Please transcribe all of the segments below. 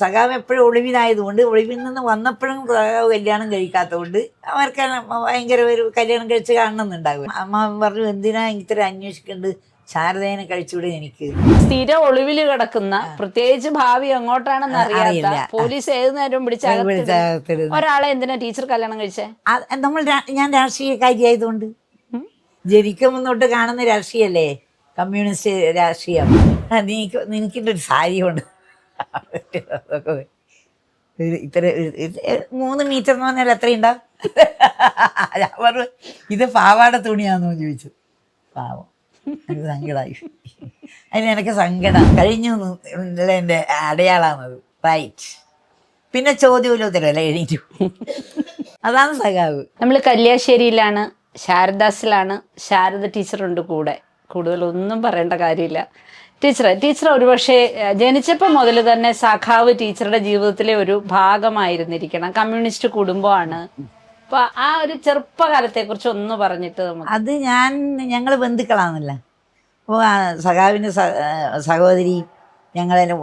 സഖാവ് എപ്പോഴും ഒളിവിലായതുകൊണ്ട് ഒളിവിൽ നിന്ന് വന്നപ്പോഴും സഖാവ് കല്യാണം കഴിക്കാത്തതുകൊണ്ട് അവർക്ക് ഭയങ്കര ഒരു കല്യാണം കഴിച്ച് കാണണമെന്നുണ്ടാകും. അമ്മ പറഞ്ഞു, എന്തിനാ ഇത്ര അന്വേഷിക്കേണ്ടത്, ശാരദേനെ കഴിച്ചുകൂടെ എനിക്ക്. സ്ഥിരം ഒളിവിൽ കിടക്കുന്ന, പ്രത്യേകിച്ച് ഭാവി എങ്ങോട്ടാണെന്ന് അറിയാത്ത, പോലീസ് ഏത് നേരവും പിടിച്ച ഒരാളെ എന്തിനാ ടീച്ചർ കല്യാണം കഴിച്ചേ? ഞാൻ രാഷ്ട്രീയക്കാരിയായതുകൊണ്ട്, ജനിക്കുമ്പോൾ തൊട്ട് കാണുന്ന രാഷ്ട്രീയല്ലേ കമ്മ്യൂണിസ്റ്റ് രാഷ്ട്രീയം. നിനക്കിൻ്റെ ഒരു സാരിയുണ്ട് ഇത്ര 3 മീറ്റർ എന്ന് പറഞ്ഞാൽ എത്രയുണ്ടാവും? ഞാൻ പറഞ്ഞു, ഇത് പാവാട തുണിയാണെന്ന് ചോദിച്ചു. പാവം, എനിക്ക് സങ്കടമായി. അതിന് എനിക്ക് സങ്കടം കഴിഞ്ഞു എൻ്റെ അടയാളാണത്. റൈറ്റ്. പിന്നെ ചോദ്യമില്ല, ഉത്തരവല്ല, എഴുതിയിട്ടു. അതാണ് സഖാവ്. നമ്മൾ കല്യാശ്ശേരിയിലാണ്, ശാരദാസിലാണ്. ശാരദ ടീച്ചറുണ്ട് കൂടെ. കൂടുതലൊന്നും പറയേണ്ട കാര്യമില്ല. ടീച്ചർ ഒരുപക്ഷെ ജനിച്ചപ്പോൾ മുതൽ തന്നെ സഖാവ് ടീച്ചറുടെ ജീവിതത്തിലെ ഒരു ഭാഗമായിരുന്നിരിക്കണം. കമ്മ്യൂണിസ്റ്റ് കുടുംബമാണ്. അപ്പൊ ആ ഒരു ചെറുപ്പകാലത്തെ കുറിച്ച് ഒന്ന് പറഞ്ഞിട്ട് നമുക്ക്. അത് ഞങ്ങൾ ബന്ധുക്കളാണല്ലോ. അപ്പോൾ സഖാവിൻ്റെ സഹോദരി ഞങ്ങളെല്ലാം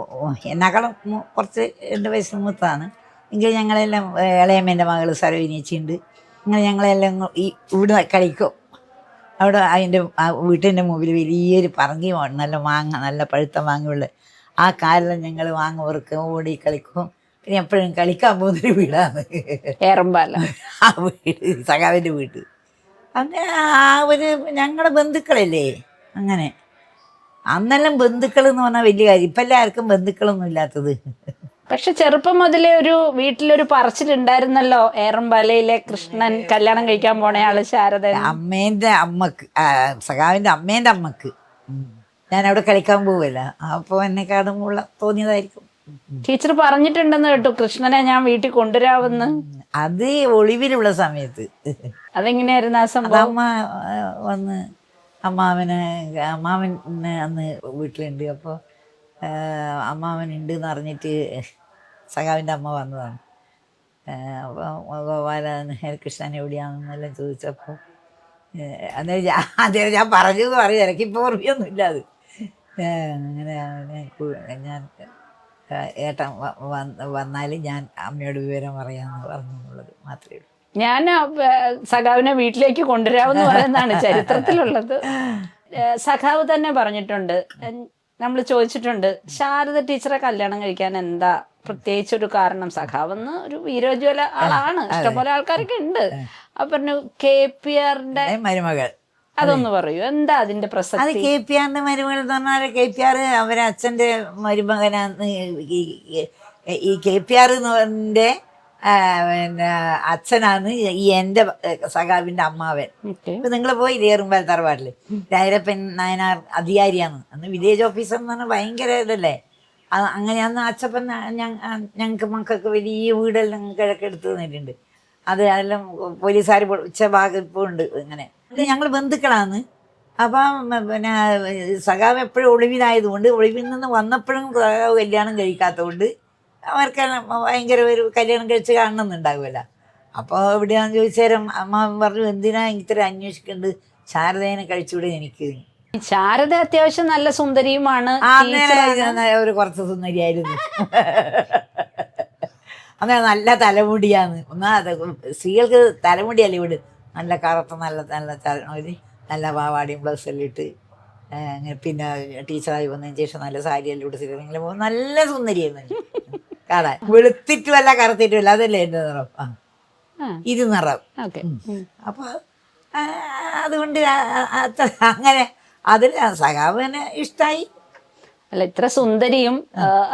എന്നെക്കാളും കുറച്ച് 2 വയസ്സ് മൂത്താണ്. എങ്കിൽ ഞങ്ങളെല്ലാം ഇളയമ്മേൻ്റെ മകൾ സരോജിനിച്ചിണ്ട്. അങ്ങനെ ഞങ്ങളെല്ലാം ഈ ഇവിടെ കളിക്കും. അവിടെ അതിൻ്റെ വീട്ടിൻ്റെ മുമ്പിൽ വലിയൊരു പറങ്കി നല്ല മാങ്ങ, നല്ല പഴുത്ത മാങ്ങയുള്ള ആ കാലെല്ലാം ഞങ്ങൾ മാങ്ങ വറുക്കും, ഓടി കളിക്കും. പിന്നെ എപ്പോഴും കളിക്കാൻ പോകുന്നൊരു വീടാണ് ഏറമ്പാല ആ വീട്, സഖാവിൻ്റെ വീട്. അങ്ങനെ ആ ഒരു ഞങ്ങളുടെ ബന്ധുക്കളല്ലേ. അങ്ങനെ അന്നെല്ലാം ബന്ധുക്കൾ എന്ന് പറഞ്ഞാൽ വലിയ കാര്യം. ഇപ്പം എല്ലാവർക്കും ബന്ധുക്കളൊന്നും ഇല്ലാത്തത്. പക്ഷെ ചെറുപ്പം മുതലേ ഒരു വീട്ടിലൊരു പറച്ചിലുണ്ടായിരുന്നല്ലോ, ഏറമ്പാലയിലെ കൃഷ്ണൻ കല്യാണം കഴിക്കാൻ പോണ ആള് ശാരദ. അമ്മേൻ്റെ അമ്മക്ക്, സഖാവിൻ്റെ അമ്മേൻ്റെ അമ്മക്ക് ഞാൻ അവിടെ കളിക്കാൻ പോവല്ല. അപ്പോൾ എന്നെ കാണുമ്പോൾ തോന്നിയതായിരിക്കും. ടീച്ചർ പറഞ്ഞിട്ടുണ്ടെന്ന് കേട്ടു, കൃഷ്ണനെ ഞാൻ വീട്ടിൽ കൊണ്ടുവരാമെന്ന്. അത് ഒളിവിലുള്ള സമയത്ത്. അതെങ്ങനെയായിരുന്നു ആ സംഭവം? അമ്മ വന്ന് അമ്മാവന് അന്ന് വീട്ടിലുണ്ട്. അപ്പോൾ അമ്മാവനുണ്ട് എന്ന് പറഞ്ഞിട്ട് സഖാവിൻ്റെ അമ്മ വന്നതാണ്. അപ്പോൾ ഗോപാലൻ കൃഷ്ണൻ എവിടെയാണെന്നെല്ലാം ചോദിച്ചപ്പോൾ അന്നേരം ഞാൻ പറഞ്ഞു എന്ന് പറയും. എനിക്കിപ്പോൾ ഓർമ്മയൊന്നുമില്ല അത്. അങ്ങനെ ഞാൻ ഏട്ടൻ വന്നാൽ ഞാൻ അമ്മയോട് വിവരം പറയാമെന്ന് പറഞ്ഞുള്ളത് മാത്രമേ ഉള്ളൂ. ഞാൻ സഖാവിനെ വീട്ടിലേക്ക് കൊണ്ടുവരാമെന്ന് പറയുന്നതാണ് ചരിത്രത്തിലുള്ളത്. സഖാവ് തന്നെ പറഞ്ഞിട്ടുണ്ട്, നമ്മൾ ചോദിച്ചിട്ടുണ്ട്, ശാരദ ടീച്ചറെ കല്യാണം കഴിക്കാൻ എന്താ പ്രത്യേകിച്ചൊരു കാരണം? സഖാവെന്ന് ഒരു വീരോജ്വല ആളാണ്, ഇഷ്ടംപോലെ ആൾക്കാരൊക്കെ ഉണ്ട്. അപ്പൊ പറഞ്ഞു KPRന്റെ മരുമകൾ. അതൊന്ന് പറയൂ, എന്താ അതിന്റെ പ്രസക്തി? അത് KPRന്റെ മരുമകൾ എന്ന് പറഞ്ഞാൽ KPR അവരെ അച്ഛൻ്റെ മരുമകനാന്ന്. ഈ KPR എന്നതിൻ്റെ പിന്നെ അച്ഛനാണ് ഈ എൻ്റെ സഖാവിൻ്റെ അമ്മാവൻ. ഇപ്പം നിങ്ങൾ പോയി ഏറുമ്പാൽ തറവാട്ടിൽ രായരപ്പൻ നായനാർ അധികാരിയാണ്. അന്ന് വില്ലേജ് ഓഫീസർ എന്ന് പറഞ്ഞാൽ ഭയങ്കര ഇതല്ലേ. അങ്ങനെ അന്ന് അച്ഛപ്പൻ ഞങ്ങൾക്ക് മക്കൾക്ക് വലിയ വീടെല്ലാം കിഴക്കെടുത്ത് തന്നിട്ടുണ്ട്. അതെല്ലാം പോലീസുകാർ ഉച്ചഭാഗം ഇപ്പോൾ ഉണ്ട്. ഇങ്ങനെ ഞങ്ങൾ ബന്ധുക്കളാണ്. അപ്പം പിന്നെ സഖാവ് എപ്പോഴും ഒളിവിലായതുകൊണ്ട് ഒളിവിൽ നിന്ന് വന്നപ്പോഴും സഖാവ് കല്യാണം കഴിക്കാത്തതുകൊണ്ട് അവർക്ക് ഭയങ്കര ഒരു കല്യാണം കഴിച്ച് കാണണമെന്നുണ്ടാകുമല്ലോ. അപ്പോൾ എവിടെയാണെന്ന് ചോദിച്ചേരം അമ്മ പറഞ്ഞു, എന്തിനാ ഇത്ര അന്വേഷിക്കേണ്ടത്, ശാരദേനെ കഴിച്ചുകൂടെ എനിക്ക്. ശാരദ അത്യാവശ്യം നല്ല സുന്ദരിയുമാണ്. ഒരു കുറച്ച് സുന്ദരിയായിരുന്നു. അന്നേരം നല്ല തലമുടിയാണ്. സ്ത്രീകൾക്ക് തലമുടിയല്ലേ ഇവിടെ, നല്ല കറുത്ത നല്ല പാവാടിയും ബ്ലൗസെല്ലാം ഇട്ട്. പിന്നെ ടീച്ചറായി വന്നതിന് ശേഷം നല്ല സാരിയെല്ലാം ഇട്ട് നിങ്ങൾ പോകും. നല്ല സുന്ദരിയായിരുന്നു കാണാൻ. വെളുത്തിട്ടുമല്ല കറുത്തിട്ടുമല്ല, അതല്ലേ എൻ്റെ നിറം. ഇത് നിറം. അപ്പൊ അതുകൊണ്ട് അങ്ങനെ അതിൽ സഖാവിനെ ഇഷ്ടായി. അല്ല, ഇത്ര സുന്ദരിയും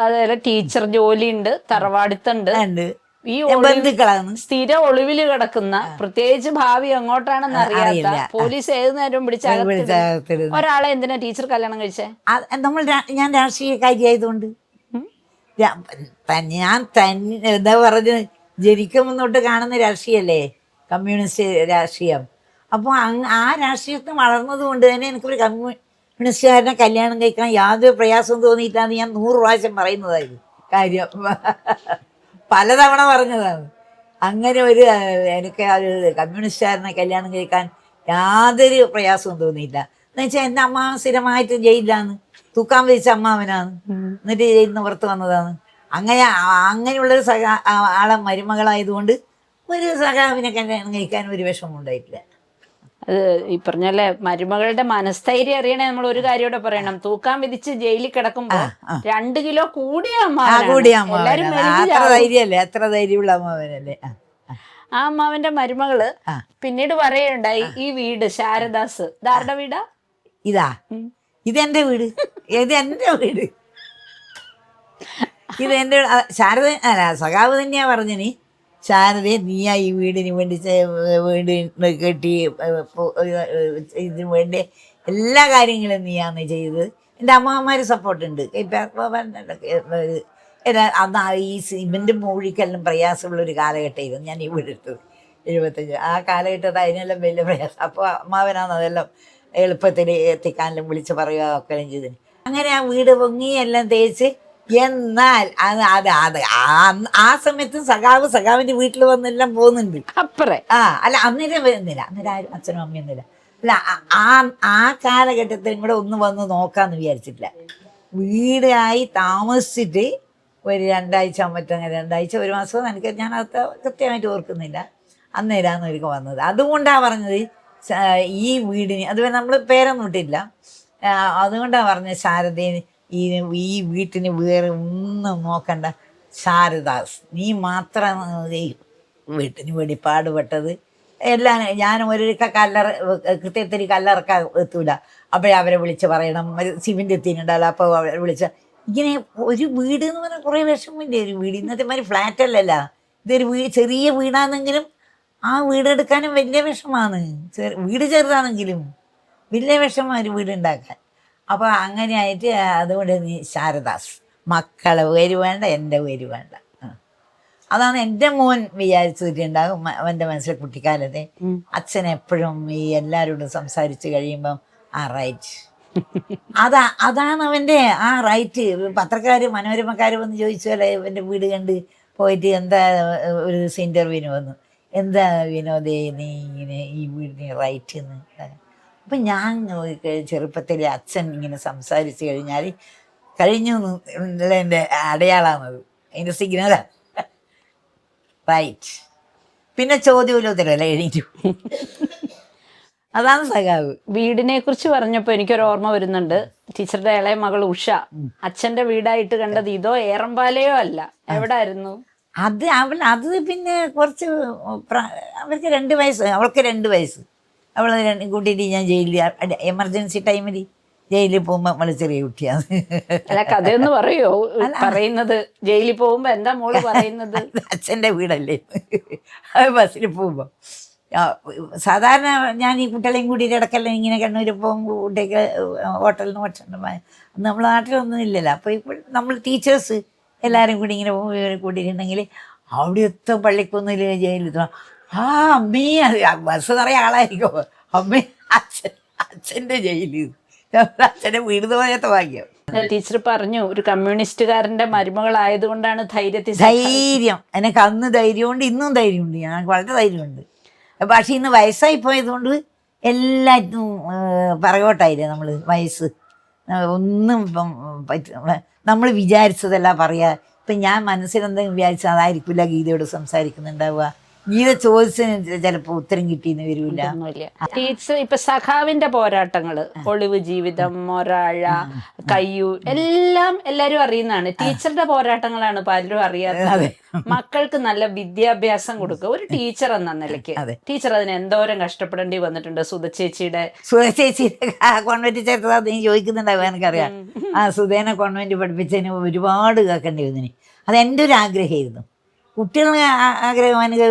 അതുപോലെ ടീച്ചർ ജോലിയുണ്ട്, തറവാടിത്തുണ്ട്, ഈ ബന്ധുക്കളാണ്. സ്ഥിരം ഒളിവിൽ കിടക്കുന്ന, പ്രത്യേകിച്ച് ഭാവി എങ്ങോട്ടാണെന്ന് അറിയാത്ത, പോലീസ് ഏത് നേരവും പിടിച്ച ഒരാളെ എന്തിനാ ടീച്ചർ കല്യാണം കഴിച്ചേ? ഞാൻ രാഷ്ട്രീയക്കാരിയായതുകൊണ്ട്, ഞാൻ എന്താ പറഞ്ഞ് ജനിക്കുമ്പോൾ തൊട്ട് കാണുന്ന രാഷ്ട്രീയല്ലേ കമ്മ്യൂണിസ്റ്റ് രാഷ്ട്രീയം. അപ്പോൾ ആ രാഷ്ട്രീയത്തിൽ വളർന്നത് കൊണ്ട് തന്നെ എനിക്കൊരു കമ്മ്യൂണിസ്റ്റുകാരനെ കല്യാണം കഴിക്കാൻ യാതൊരു പ്രയാസവും തോന്നിയിട്ടാണ് ഞാൻ 100 പ്രാവശ്യം പറയുന്നതായിരുന്നു കാര്യം. പലതവണ പറഞ്ഞതാണ്. അങ്ങനെ എനിക്ക് കമ്മ്യൂണിസ്റ്റുകാരനെ കല്യാണം കഴിക്കാൻ യാതൊരു പ്രയാസവും തോന്നിയില്ല. എന്നുവെച്ചാൽ എൻ്റെ അമ്മാവൻ സ്ഥിരമായിട്ട് ജയിലിലാണ്, തൂക്കാൻ വിധിച്ച അമ്മാവനാണ്. എന്നിട്ട് ജയിലിൽ നിന്ന് പുറത്ത് വന്നതാണ്. അങ്ങനെയുള്ളൊരു ആളെ മരുമകളായതുകൊണ്ട് ഒരു സഖാവിനെ കല്യാണം കഴിക്കാൻ ഒരു വിഷമം ഉണ്ടായിട്ടില്ല. അത് ഈ പറഞ്ഞല്ലേ മരുമകളുടെ മനസ്ഥൈര്യം അറിയണേ. നമ്മൾ ഒരു കാര്യം കൂടെ പറയണം. തൂക്കാൻ വിധിച്ച് ജയിലിൽ കിടക്കുമ്പോ 2 കിലോ കൂടിയ കൂടിയ എല്ലാരും അത്ര ധൈര്യമല്ലേ, അത്ര ധൈര്യമുള്ള അമ്മാവനല്ലേ. ആ അമ്മാവന്റെ മരുമകള് പിന്നീട് പറയുണ്ടായി, ഈ വീട് ശാരദാസ് ഇതാരുടെ വീടാ? ഇതെന്റെ വീട്, ഇതെന്റെ വീട്, ഇതെന്റെ ശാരദ അല്ല സഖാവ് തന്നെയാ പറഞ്ഞിനി, ശാരദയെ നീയാ ഈ വീടിന് വേണ്ടി വീട് കെട്ടി ഇതിന് വേണ്ടി എല്ലാ കാര്യങ്ങളും നീയാന്ന് ചെയ്തത്. എൻ്റെ അമ്മമാര് സപ്പോർട്ടുണ്ട്. അന്ന് ഈ സിമെൻറ്റ് മൂഴിക്കെല്ലാം പ്രയാസമുള്ളൊരു കാലഘട്ടമായിരുന്നു ഞാൻ ഈ വീടെടുത്തത് 75. ആ കാലഘട്ടത്തിൽ അതിനെല്ലാം വലിയ പ്രയാസം. അപ്പോൾ അമ്മാവനാണ് അതെല്ലാം എളുപ്പത്തിൽ എത്തിക്കാനെല്ലാം വിളിച്ച് പറയുക ഒക്കെ ചെയ്തത്. അങ്ങനെ ആ വീട് പൊങ്ങി എല്ലാം തേച്ച്. എന്നാൽ ആ സമയത്ത് സഖാവിന്റെ വീട്ടിൽ വന്നെല്ലാം പോകുന്നുണ്ട് അപ്പറേ. അല്ല അന്നേരം വരുന്നില്ല, അന്നേരം അച്ഛനും അമ്മയൊന്നുമില്ല. അല്ല ആ കാലഘട്ടത്തിലും കൂടെ ഒന്ന് വന്ന് നോക്കാന്ന് വിചാരിച്ചിട്ടില്ല. വീടായി താമസിച്ചിട്ട് ഒരു 2 ആഴ്ച ആകുമ്പോൾ, 2 ആഴ്ച 1 മാസം എനിക്ക് ഞാനത് കൃത്യമായിട്ട് ഓർക്കുന്നില്ല. അന്നേരമാണ് ഒരിക്കൽ വന്നത്. അതുകൊണ്ടാണ് പറഞ്ഞത് ഈ വീടിന്, അതുപോലെ നമ്മൾ പേരൊന്നും ഇട്ടില്ല, അതുകൊണ്ടാണ് പറഞ്ഞത് ശാരദയെ ഈ വീട്ടിന് വേറെ ഒന്നും നോക്കണ്ട, ശാരദാസ് നീ മാത്രം വീട്ടിന് വേണ്ടി പാടുപെട്ടത്. എല്ലാം ഞാൻ ഒരിക്കൽ കൃത്യത്തിന് കല്ലറക്കാൻ എത്തൂല, അപ്പോഴേ അവരെ വിളിച്ച് പറയണം. സിമെൻ്റ് എത്തിയിട്ടുണ്ടല്ലോ, അപ്പോൾ അവരെ വിളിച്ച ഇങ്ങനെ ഒരു വീട് എന്ന് പറഞ്ഞാൽ കുറേ വിഷമമില്ലേ ഒരു വീട്. ഇന്നത്തെ മാതിരി ഫ്ലാറ്റ് അല്ലല്ല, ഇതൊരു ചെറിയ വീടാണെങ്കിലും ആ വീടെടുക്കാനും വലിയ വിഷമാണ്. വീട് ചെറുതാണെങ്കിലും വലിയ വിഷമമാണ് ഒരു വീടുണ്ടാക്കാൻ. അപ്പോൾ അങ്ങനെ ആയിട്ട് അതുകൊണ്ട് നീ ശാരദാസ്, മക്കളെ പേര് വേണ്ട, എൻ്റെ പേര് വേണ്ട. അതാണ് എൻ്റെ മോൻ വിചാരിച്ചിട്ടുണ്ടാകും അവൻ്റെ മനസ്സിലെ കുട്ടിക്കാലത്തെ. അച്ഛൻ എപ്പോഴും ഈ എല്ലാവരോടും സംസാരിച്ച് കഴിയുമ്പം റൈറ്റ്, അതാണ് അവൻ്റെ ആ റൈറ്റ്. പത്രക്കാർ മനോരമക്കാർ വന്ന് ചോദിച്ചല്ലേ എൻ്റെ വീട് കണ്ട് പോയിട്ട്, എന്താ ഒരു ദിവസം ഇൻ്റർവ്യൂവിന് വന്നു, എന്താ വിനോദേ നീ ഇങ്ങനെ ഈ വീടിന് റൈറ്റ് എന്ന്. അപ്പം ഞാൻ ചെറുപ്പത്തിൽ അച്ഛൻ ഇങ്ങനെ സംസാരിച്ച് കഴിഞ്ഞാൽ കഴിഞ്ഞു എൻ്റെ അടയാളാണത്, അതിൻ്റെ സിഗ്നലാണ് റൈറ്റ്. പിന്നെ ചോദ്യമില്ല ഉത്തരവല്ല, എണീറ്റു. അതാണ് സഖാവ്. വീടിനെ കുറിച്ച് പറഞ്ഞപ്പോൾ എനിക്കൊരു ഓർമ്മ വരുന്നുണ്ട്. ടീച്ചറുടെ ഇളയ മകൾ ഉഷ അച്ഛൻ്റെ വീടായിട്ട് കണ്ടത് ഇതോ ഏറമ്പാലയോ അല്ല, എവിടായിരുന്നു അത് പിന്നെ കുറച്ച് അവർക്ക് 2 വയസ്സ്, അവൾക്ക് 2 വയസ്സ്. അവളെ കൂട്ടിയിട്ട് ഞാൻ ജയിലിൽ എമർജൻസി ടൈമിൽ ജയിലിൽ പോകുമ്പോൾ അവള് ചെറിയ കുട്ടിയാണ്. അല്ല കഥയൊന്ന് പറയോ? പറയുന്നത് ജയിലിൽ പോകുമ്പോ എന്താ മോള് പറയുന്നത്? അച്ഛൻ്റെ വീടല്ലേ ബസ്സിൽ പോകുമ്പോൾ. സാധാരണ ഞാൻ ഈ കുട്ടികളെയും കൂട്ടിയിട്ട് ഇടയ്ക്കെല്ലാം ഇങ്ങനെ കണ്ണൂർ പോകുമ്പോൾ കുട്ടിയൊക്കെ ഹോട്ടലിൽ നിന്ന് ഭക്ഷണം, നമ്മുടെ നാട്ടിലൊന്നും ഇല്ലല്ലോ. അപ്പോൾ ഇപ്പോൾ നമ്മൾ ടീച്ചേഴ്സ് എല്ലാവരും കൂടി ഇങ്ങനെ കൂട്ടിയിട്ടുണ്ടെങ്കിൽ അവിടെ എത്തും പള്ളിക്കൊന്നിൽ ജയിലിൽ അമ്മേ, ബസ് നിറയെ ആളായിരിക്കും. അമ്മേ അച്ഛൻ്റെ ജയിലിൽ, അച്ഛൻ്റെ വീട് പോയത്തെ ഭാഗ്യം. ടീച്ചർ പറഞ്ഞു ഒരു കമ്മ്യൂണിസ്റ്റുകാരൻ്റെ മരുമകളായതുകൊണ്ടാണ് ധൈര്യം. എനിക്ക് അന്ന് ധൈര്യമുണ്ട്, ഇന്നും ധൈര്യമുണ്ട്, ഞങ്ങൾക്ക് വളരെ ധൈര്യമുണ്ട്. പക്ഷേ ഇന്ന് വയസ്സായി പോയതുകൊണ്ട് എല്ലാറ്റും പറയോട്ടായില്ലേ നമ്മൾ. വയസ്സ് ഒന്നും ഇപ്പം നമ്മൾ വിചാരിച്ചതല്ല പറയുക. ഇപ്പം ഞാൻ മനസ്സിലെന്തെങ്കിലും വിചാരിച്ചാൽ അതായിരിക്കില്ല ഗീതയോട് സംസാരിക്കുന്നുണ്ടാവുക. ഗീത ചോദിച്ചതിന് ചിലപ്പോൾ ഉത്തരം കിട്ടിയെന്ന് വരില്ല. ടീച്ചർ ഇപ്പൊ സഖാവിന്റെ പോരാട്ടങ്ങള്, ഒളിവ് ജീവിതം, മൊരാഴ, കയ്യൂർ എല്ലാം എല്ലാരും അറിയുന്നതാണ്. ടീച്ചറുടെ പോരാട്ടങ്ങളാണ് പലരും അറിയാത്തത്. മക്കൾക്ക് നല്ല വിദ്യാഭ്യാസം കൊടുക്കുക ഒരു ടീച്ചർ എന്ന നിലയ്ക്ക്. ടീച്ചർ അതിന് എന്തോരം കഷ്ടപ്പെടേണ്ടി വന്നിട്ടുണ്ട്. സുധചേച്ചിയുടെ കോൺവെന്റ് ചേർത്തതാ നീ ചോദിക്കുന്നുണ്ടാവുക, എനിക്കറിയാം. സുധേനെ കോൺവെന്റ് പഠിപ്പിച്ചതിന് ഒരുപാട് കേൾക്കേണ്ടി വന്നിന്. അത് എൻ്റെ ഒരു ആഗ്രഹമായിരുന്നു. കുട്ടികളെ ആഗ്രഹം എനിക്ക്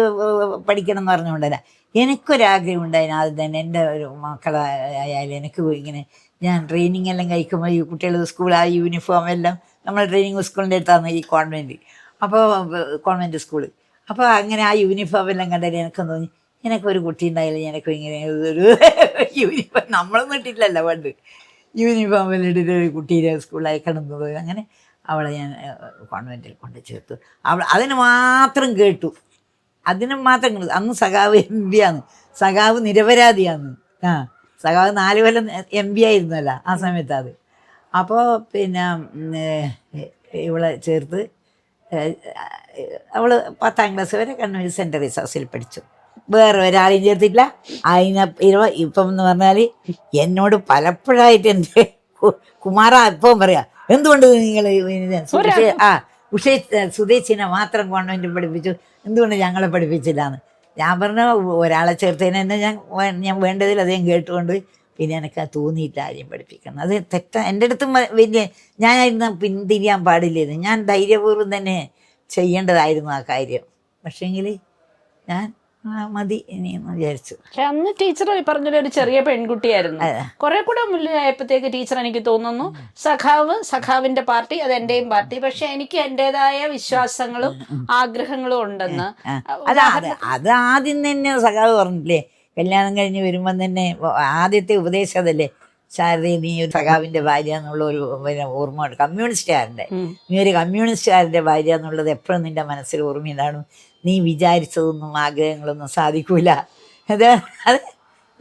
പഠിക്കണം എന്ന് പറഞ്ഞുകൊണ്ടല്ല, എനിക്കൊരാഗ്രഹം ഉണ്ടായിരുന്നു ആദ്യം തന്നെ. എൻ്റെ ഒരു മക്കളായാലും എനിക്ക് ഇങ്ങനെ ഞാൻ ട്രെയിനിങ് എല്ലാം കഴിക്കുമ്പോൾ ഈ കുട്ടികൾ സ്കൂൾ ആ യൂണിഫോം എല്ലാം നമ്മൾ ട്രെയിനിങ് സ്കൂളിൻ്റെ അടുത്താണ് ഈ കോൺവെൻറ്റ്. അപ്പോൾ കോൺവെൻറ്റ് സ്കൂള്. അപ്പോൾ അങ്ങനെ ആ യൂണിഫോം എല്ലാം കണ്ടാൽ എനിക്കൊന്ന് തോന്നി, എനിക്കൊരു കുട്ടി ഉണ്ടായില്ല, എനിക്കും ഇങ്ങനെ ഒരു യൂണിഫോം നമ്മളൊന്നും ഇട്ടിട്ടില്ലല്ലോ പണ്ട്. യൂണിഫോം എല്ലാം ഇട്ടിട്ട് ഒരു കുട്ടീനെ സ്കൂളിൽ അയക്കണം എന്ന് തോന്നി. അങ്ങനെ അവളെ ഞാൻ കോൺവെൻറ്റിൽ കൊണ്ട് ചേർത്തു. അതിന് മാത്രം കേട്ടു, അതിനും മാത്രം കേട്ടു. അന്ന് സഖാവ് MP ആണ്, സഖാവ് നിരപരാധിയാണ്. സഖാവ് 4 കൊല്ലം MP ആയിരുന്നല്ല ആ സമയത്ത്. അത് അപ്പോൾ പിന്നെ ഇവളെ ചേർത്ത് അവൾ 10ാം ക്ലാസ് വരെ കണ്ണൂർ സെൻറ്റ് തെരേസ ഹൗസിൽ പഠിച്ചു. വേറെ ഒരാളെയും ചേർത്തില്ല. ഇപ്പം എന്ന് പറഞ്ഞാൽ എന്നോട് പലപ്പോഴായിട്ട് എൻ്റെ കുമാര ഇപ്പം പറയാ, എന്തുകൊണ്ട് നിങ്ങൾ സുധേച്ചിനെ മാത്രം കോൺവെൻറ്റ് പഠിപ്പിച്ചു, എന്തുകൊണ്ട് ഞങ്ങളെ പഠിപ്പിച്ചില്ലാന്ന്. ഞാൻ പറഞ്ഞ ഒരാളെ ചേർത്തതിന് തന്നെ ഞാൻ വേണ്ടതിൽ അദ്ദേഹം കേട്ടുകൊണ്ട് പിന്നെ എനിക്ക് തോന്നിയില്ല ആരെയും പഠിപ്പിക്കണം. അത് എൻ്റെ അടുത്തും വലിയ ഞാനായിരുന്നു പിന്തിരിയാൻ പാടില്ലായിരുന്നു. ഞാൻ ധൈര്യപൂർവ്വം തന്നെ ചെയ്യേണ്ടതായിരുന്നു ആ കാര്യം. പക്ഷേങ്കിൽ ഞാൻ മതി ഇനിയെന്ന് വിചാരിച്ചു. പക്ഷെ അന്ന് ടീച്ചർ പറഞ്ഞൊരു ഒരു ചെറിയ പെൺകുട്ടിയായിരുന്നു. കുറെ കൂടെ മുന്നിലായപ്പോഴത്തേക്ക് ടീച്ചർ എനിക്ക് തോന്നുന്നു സഖാവിന്റെ പാർട്ടി, അത് എന്റെയും പാർട്ടി, പക്ഷെ എനിക്ക് എന്റേതായ വിശ്വാസങ്ങളും ആഗ്രഹങ്ങളും ഉണ്ടെന്ന്. അത് ആദ്യം തന്നെ സഖാവ് പറഞ്ഞില്ലേ, കല്യാണം കഴിഞ്ഞ് വരുമ്പം തന്നെ ആദ്യത്തെ ഉപദേശം അതല്ലേ, ശാരദ നീ ഒരു സഖാവിന്റെ ഭാര്യ എന്നുള്ള ഒരു ഓർമ്മ, കമ്മ്യൂണിസ്റ്റുകാരൻ്റെ, നീ ഒരു കമ്മ്യൂണിസ്റ്റുകാരൻ്റെ ഭാര്യ എന്നുള്ളത് എപ്പോഴും നിന്റെ മനസ്സിൽ ഓർമ്മയിലാണ്. നീ വിചാരിച്ചതൊന്നും ആഗ്രഹങ്ങളൊന്നും സാധിക്കൂല. അത്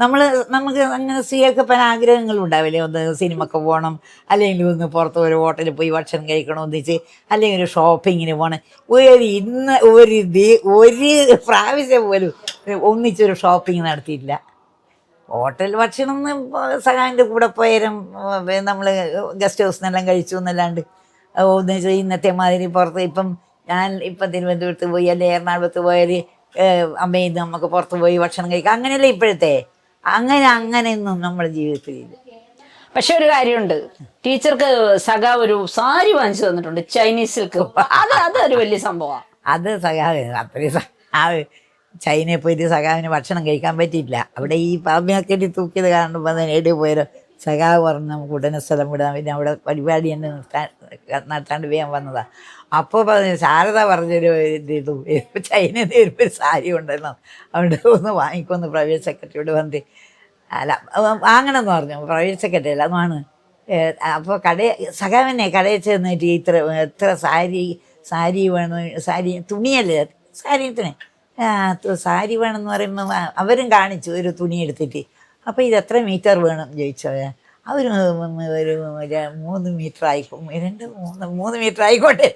നമുക്ക് അങ്ങനെ സ്ത്രീകൾക്ക് പല ആഗ്രഹങ്ങളും ഉണ്ടാവില്ലേ. ഒന്ന് സിനിമക്ക് പോകണം, അല്ലെങ്കിൽ ഒന്ന് പുറത്ത് ഒരു ഹോട്ടലിൽ പോയി ഭക്ഷണം കഴിക്കണം ഒന്നിച്ച്, അല്ലെങ്കിൽ ഒരു ഷോപ്പിങ്ങിന് പോകണം. ഒരു പ്രാവശ്യം പോലും ഒന്നിച്ചൊരു ഷോപ്പിംഗ് നടത്തിയിട്ടില്ല. ഹോട്ടൽ ഭക്ഷണം സഖാവിൻ്റെ കൂടെ പോയാലും നമ്മൾ ഗസ്റ്റ് ഹൗസിൽ നിന്നെല്ലാം കഴിച്ചു എന്നല്ലാണ്ട് ഒന്നിച്ച് ഇന്നത്തെ മാതിരി പുറത്ത് ഞാൻ തിരുവനന്തപുരത്ത് പോയി അല്ലെ എറണാകുളത്ത് പോയാൽ അമ്മയിൽ നമുക്ക് പുറത്ത് പോയി ഭക്ഷണം കഴിക്കാം, അങ്ങനെയല്ലേ ഇപ്പോഴത്തെ. അങ്ങനെയൊന്നും നമ്മുടെ ജീവിതത്തിലില്ല. പക്ഷെ ഒരു കാര്യമുണ്ട്, ടീച്ചർക്ക് സഖാവ് ഒരു സാരി വാങ്ങിച്ചു തന്നിട്ടുണ്ട്, ചൈനീസ് സിൽക്ക്. അതൊരു വലിയ സംഭവമാണ്. അത് സഖാവ് അത്രയും ചൈനയിൽ പോയിട്ട് സഖാവിന് ഭക്ഷണം കഴിക്കാൻ പറ്റിയില്ല. അവിടെ ഈ പാമ്പിനൊക്കെ തൂക്കിയത് കാണുമ്പോൾ എവിടെ പോയാലോ സഖാവ് പറഞ്ഞ് നമുക്ക് ഉടനെ സ്ഥലം വിടാൻ, പിന്നെ അവിടെ പരിപാടി തന്നെ നടത്താണ്ട് വേഗം വന്നതാണ്. അപ്പോൾ ശാരദ പറഞ്ഞൊരു ഇത് ചൈനയിൽ നിന്ന് ഒരു സാരി ഉണ്ടല്ലോ, അവിടെ ഒന്ന് വാങ്ങിക്കൊന്ന് പ്രൈവറ്റ് സെക്രട്ടറിയോട് വന്നിട്ട് അല്ല വാങ്ങണമെന്ന് പറഞ്ഞു. പ്രൈവറ്റ് സെക്രട്ടറി അല്ല അതാണ്. അപ്പോൾ സഖാവിനെ കടയിൽ ചെന്നിട്ട് എത്ര സാരി വേണം, സാരി തുണിയല്ലേ, സാരി വേണമെന്ന് പറയുമ്പോൾ അവരും കാണിച്ചു ഒരു തുണി എടുത്തിട്ട്. അപ്പോൾ ഇത് എത്ര മീറ്റർ വേണം ചോദിച്ചോ. അവർ ഒരു 3 മീറ്റർ ആയിക്കോട്ടെ, 3 മീറ്റർ ആയിക്കോട്ടെ.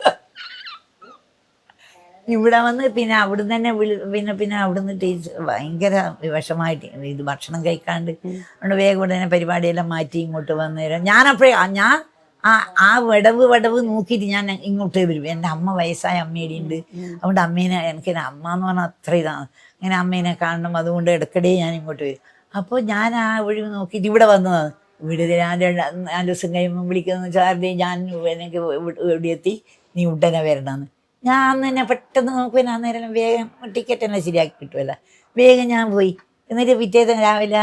ഇവിടെ വന്ന് പിന്നെ അവിടുന്ന് തന്നെ പിന്നെ അവിടുന്ന് ടീച്ചർ ഭയങ്കര വിഷമായിട്ട് ഇത് ഭക്ഷണം കഴിക്കാണ്ട് അതുകൊണ്ട് വേഗം ഉടനെ പരിപാടിയെല്ലാം മാറ്റി ഇങ്ങോട്ട് വന്നേരം ഞാൻ ആ വിടവ് നോക്കിയിട്ട് ഞാൻ ഇങ്ങോട്ട് വരും. എൻ്റെ അമ്മ വയസ്സായ അമ്മയുടെ ഉണ്ട്, അതുകൊണ്ട് അമ്മേനെ എനിക്ക് അമ്മ എന്ന് പറഞ്ഞാൽ അത്ര ഇതാണ്, അങ്ങനെ അമ്മേനെ കാണണം, അതുകൊണ്ട് ഇടയ്ക്കിടെ ഞാൻ ഇങ്ങോട്ട് വരും. അപ്പോൾ ഞാൻ ആ ഒഴിവ് നോക്കിയിട്ട് ഇവിടെ വന്നതാണ്. ഇവിടെ 4 ദിവസം കഴിയുമ്പോൾ വിളിക്കുന്ന ചാരുടെ ഞാൻ എനിക്ക് ഇവിടെ എത്തി, നീ ഉടനെ വരണമെന്ന്. ഞാൻ അന്ന് തന്നെ പെട്ടെന്ന് നോക്കുമ്പോൾ അന്നേരം വേഗം ടിക്കറ്റ് എല്ലാം ശരിയാക്കി കിട്ടുമല്ലോ, വേഗം ഞാൻ പോയി. എന്നിട്ട് പിറ്റേന്ന് രാവിലെ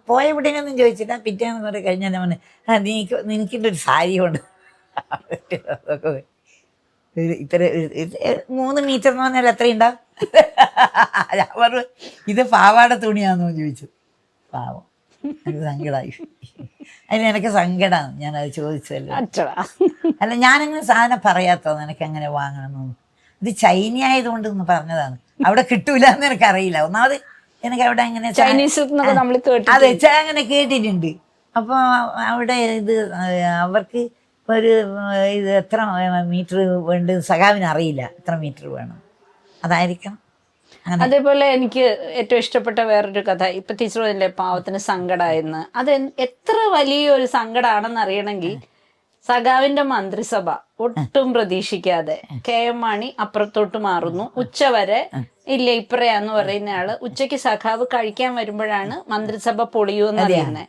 പോയ ഉടനെയൊന്നും ചോദിച്ചില്ല, പിറ്റേന്ന് കുറെ കഴിഞ്ഞാൽ പറഞ്ഞു നിനക്കിൻ്റെ ഒരു സാരി കൊണ്ട് ഇത്ര 3 മീറ്റർ എന്ന് പറഞ്ഞാൽ എത്രയുണ്ടാവും. ഞാൻ പറഞ്ഞു ഇത് പാവാട തുണിയാണെന്നോ ചോദിച്ചു. പാവം എനിക്ക് സങ്കടമായി. അതിന് എനിക്ക് സങ്കടമാണ് ഞാനത് ചോദിച്ചല്ലോ. അല്ല ഞാനങ്ങനെ സാധനം പറയാത്തത് എനിക്ക് അങ്ങനെ വാങ്ങണമെന്നൊന്നും. ഇത് ചൈന ആയതുകൊണ്ട് ഒന്ന് പറഞ്ഞതാണ്, അവിടെ കിട്ടൂല എന്ന് എനിക്കറിയില്ല. ഒന്നാമത് എനിക്ക് അവിടെ അങ്ങനെ അതെ അങ്ങനെ കേട്ടിട്ടുണ്ട്. അപ്പോൾ അവിടെ ഇത് അവർക്ക് ഒരു ഇത് എത്ര മീറ്റർ വേണ്ട സഖാവിന് അറിയില്ല, എത്ര മീറ്റർ വേണം, അതായിരിക്കണം. അതേപോലെ എനിക്ക് ഏറ്റവും ഇഷ്ടപ്പെട്ട വേറൊരു കഥ, ഇപ്പൊ ടീച്ചർ പറഞ്ഞില്ലേ പാവത്തിന് സങ്കടമായിരുന്നു. അത് എത്ര വലിയൊരു സങ്കടമാണെന്ന് അറിയണമെങ്കിൽ സഖാവിന്റെ മന്ത്രിസഭ ഒട്ടും പ്രതീക്ഷിക്കാതെ KM മാണി അപ്പുറത്തോട്ട് മാറുന്നു. ഉച്ചവരെ ഇല്ല ഇപ്പറയാന്ന് പറയുന്ന ആള് ഉച്ചയ്ക്ക് സഖാവ് കഴിക്കാൻ വരുമ്പോഴാണ് മന്ത്രിസഭ പൊളിയൂന്ന് അറിയുന്നത്.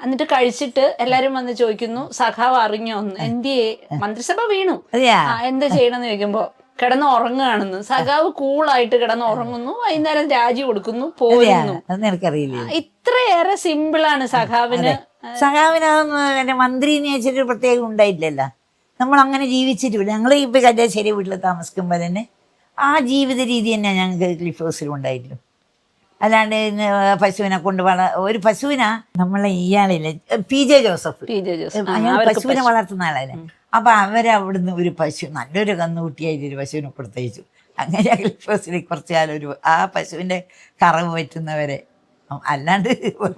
എന്നിട്ട് കഴിച്ചിട്ട് എല്ലാരും വന്ന് ചോദിക്കുന്നു സഖാവ് അറിഞ്ഞോന്ന്, എന്തിയെ മന്ത്രിസഭ വീണു, എന്താ ചെയ്യണമെന്ന് ചോദിക്കുമ്പോ കിടന്ന് ഉറങ്ങുകയാണെന്ന്. സഖാവ് കൂളായിട്ട് കിടന്ന് ഉറങ്ങുന്നു, വൈകുന്നേരം രാജി കൊടുക്കുന്നു, പോരുന്നു. ഇത്രയേറെ സിമ്പിളാണ് സഖാവിന്. സഖാവിന് മന്ത്രി എന്ന് വെച്ചിട്ട് പ്രത്യേകം ഉണ്ടായിട്ടില്ലല്ലോ. നമ്മൾ അങ്ങനെ ജീവിച്ചിട്ടില്ല. ഞങ്ങൾ ഇപ്പം കല്യാശ്ശേരി വീട്ടിൽ താമസിക്കുമ്പോൾ തന്നെ ആ ജീവിത രീതി തന്നെ ഞങ്ങൾക്ക് ക്ലിഫ് ഹൗസിലും ഉണ്ടായിരുന്നു. അല്ലാണ്ട് പശുവിനെ കൊണ്ട് ഒരു പശുവിനാ നമ്മളെ ഇയാളില്ലേ PJ ജോസഫ് പശുവിനെ വളർത്തുന്ന ആളല്ലേ. അപ്പം അവരവിടുന്ന് ഒരു പശു നല്ലൊരു കന്നുകുട്ടിയായിട്ട് ഒരു പശുവിനെ കൊടുത്തയച്ചു. അങ്ങനെ ക്ലിഫ് ഹൗസിൽ കുറച്ച് കാലം ആ പശുവിൻ്റെ കറവ് പറ്റുന്നവരെ അല്ലാണ്ട്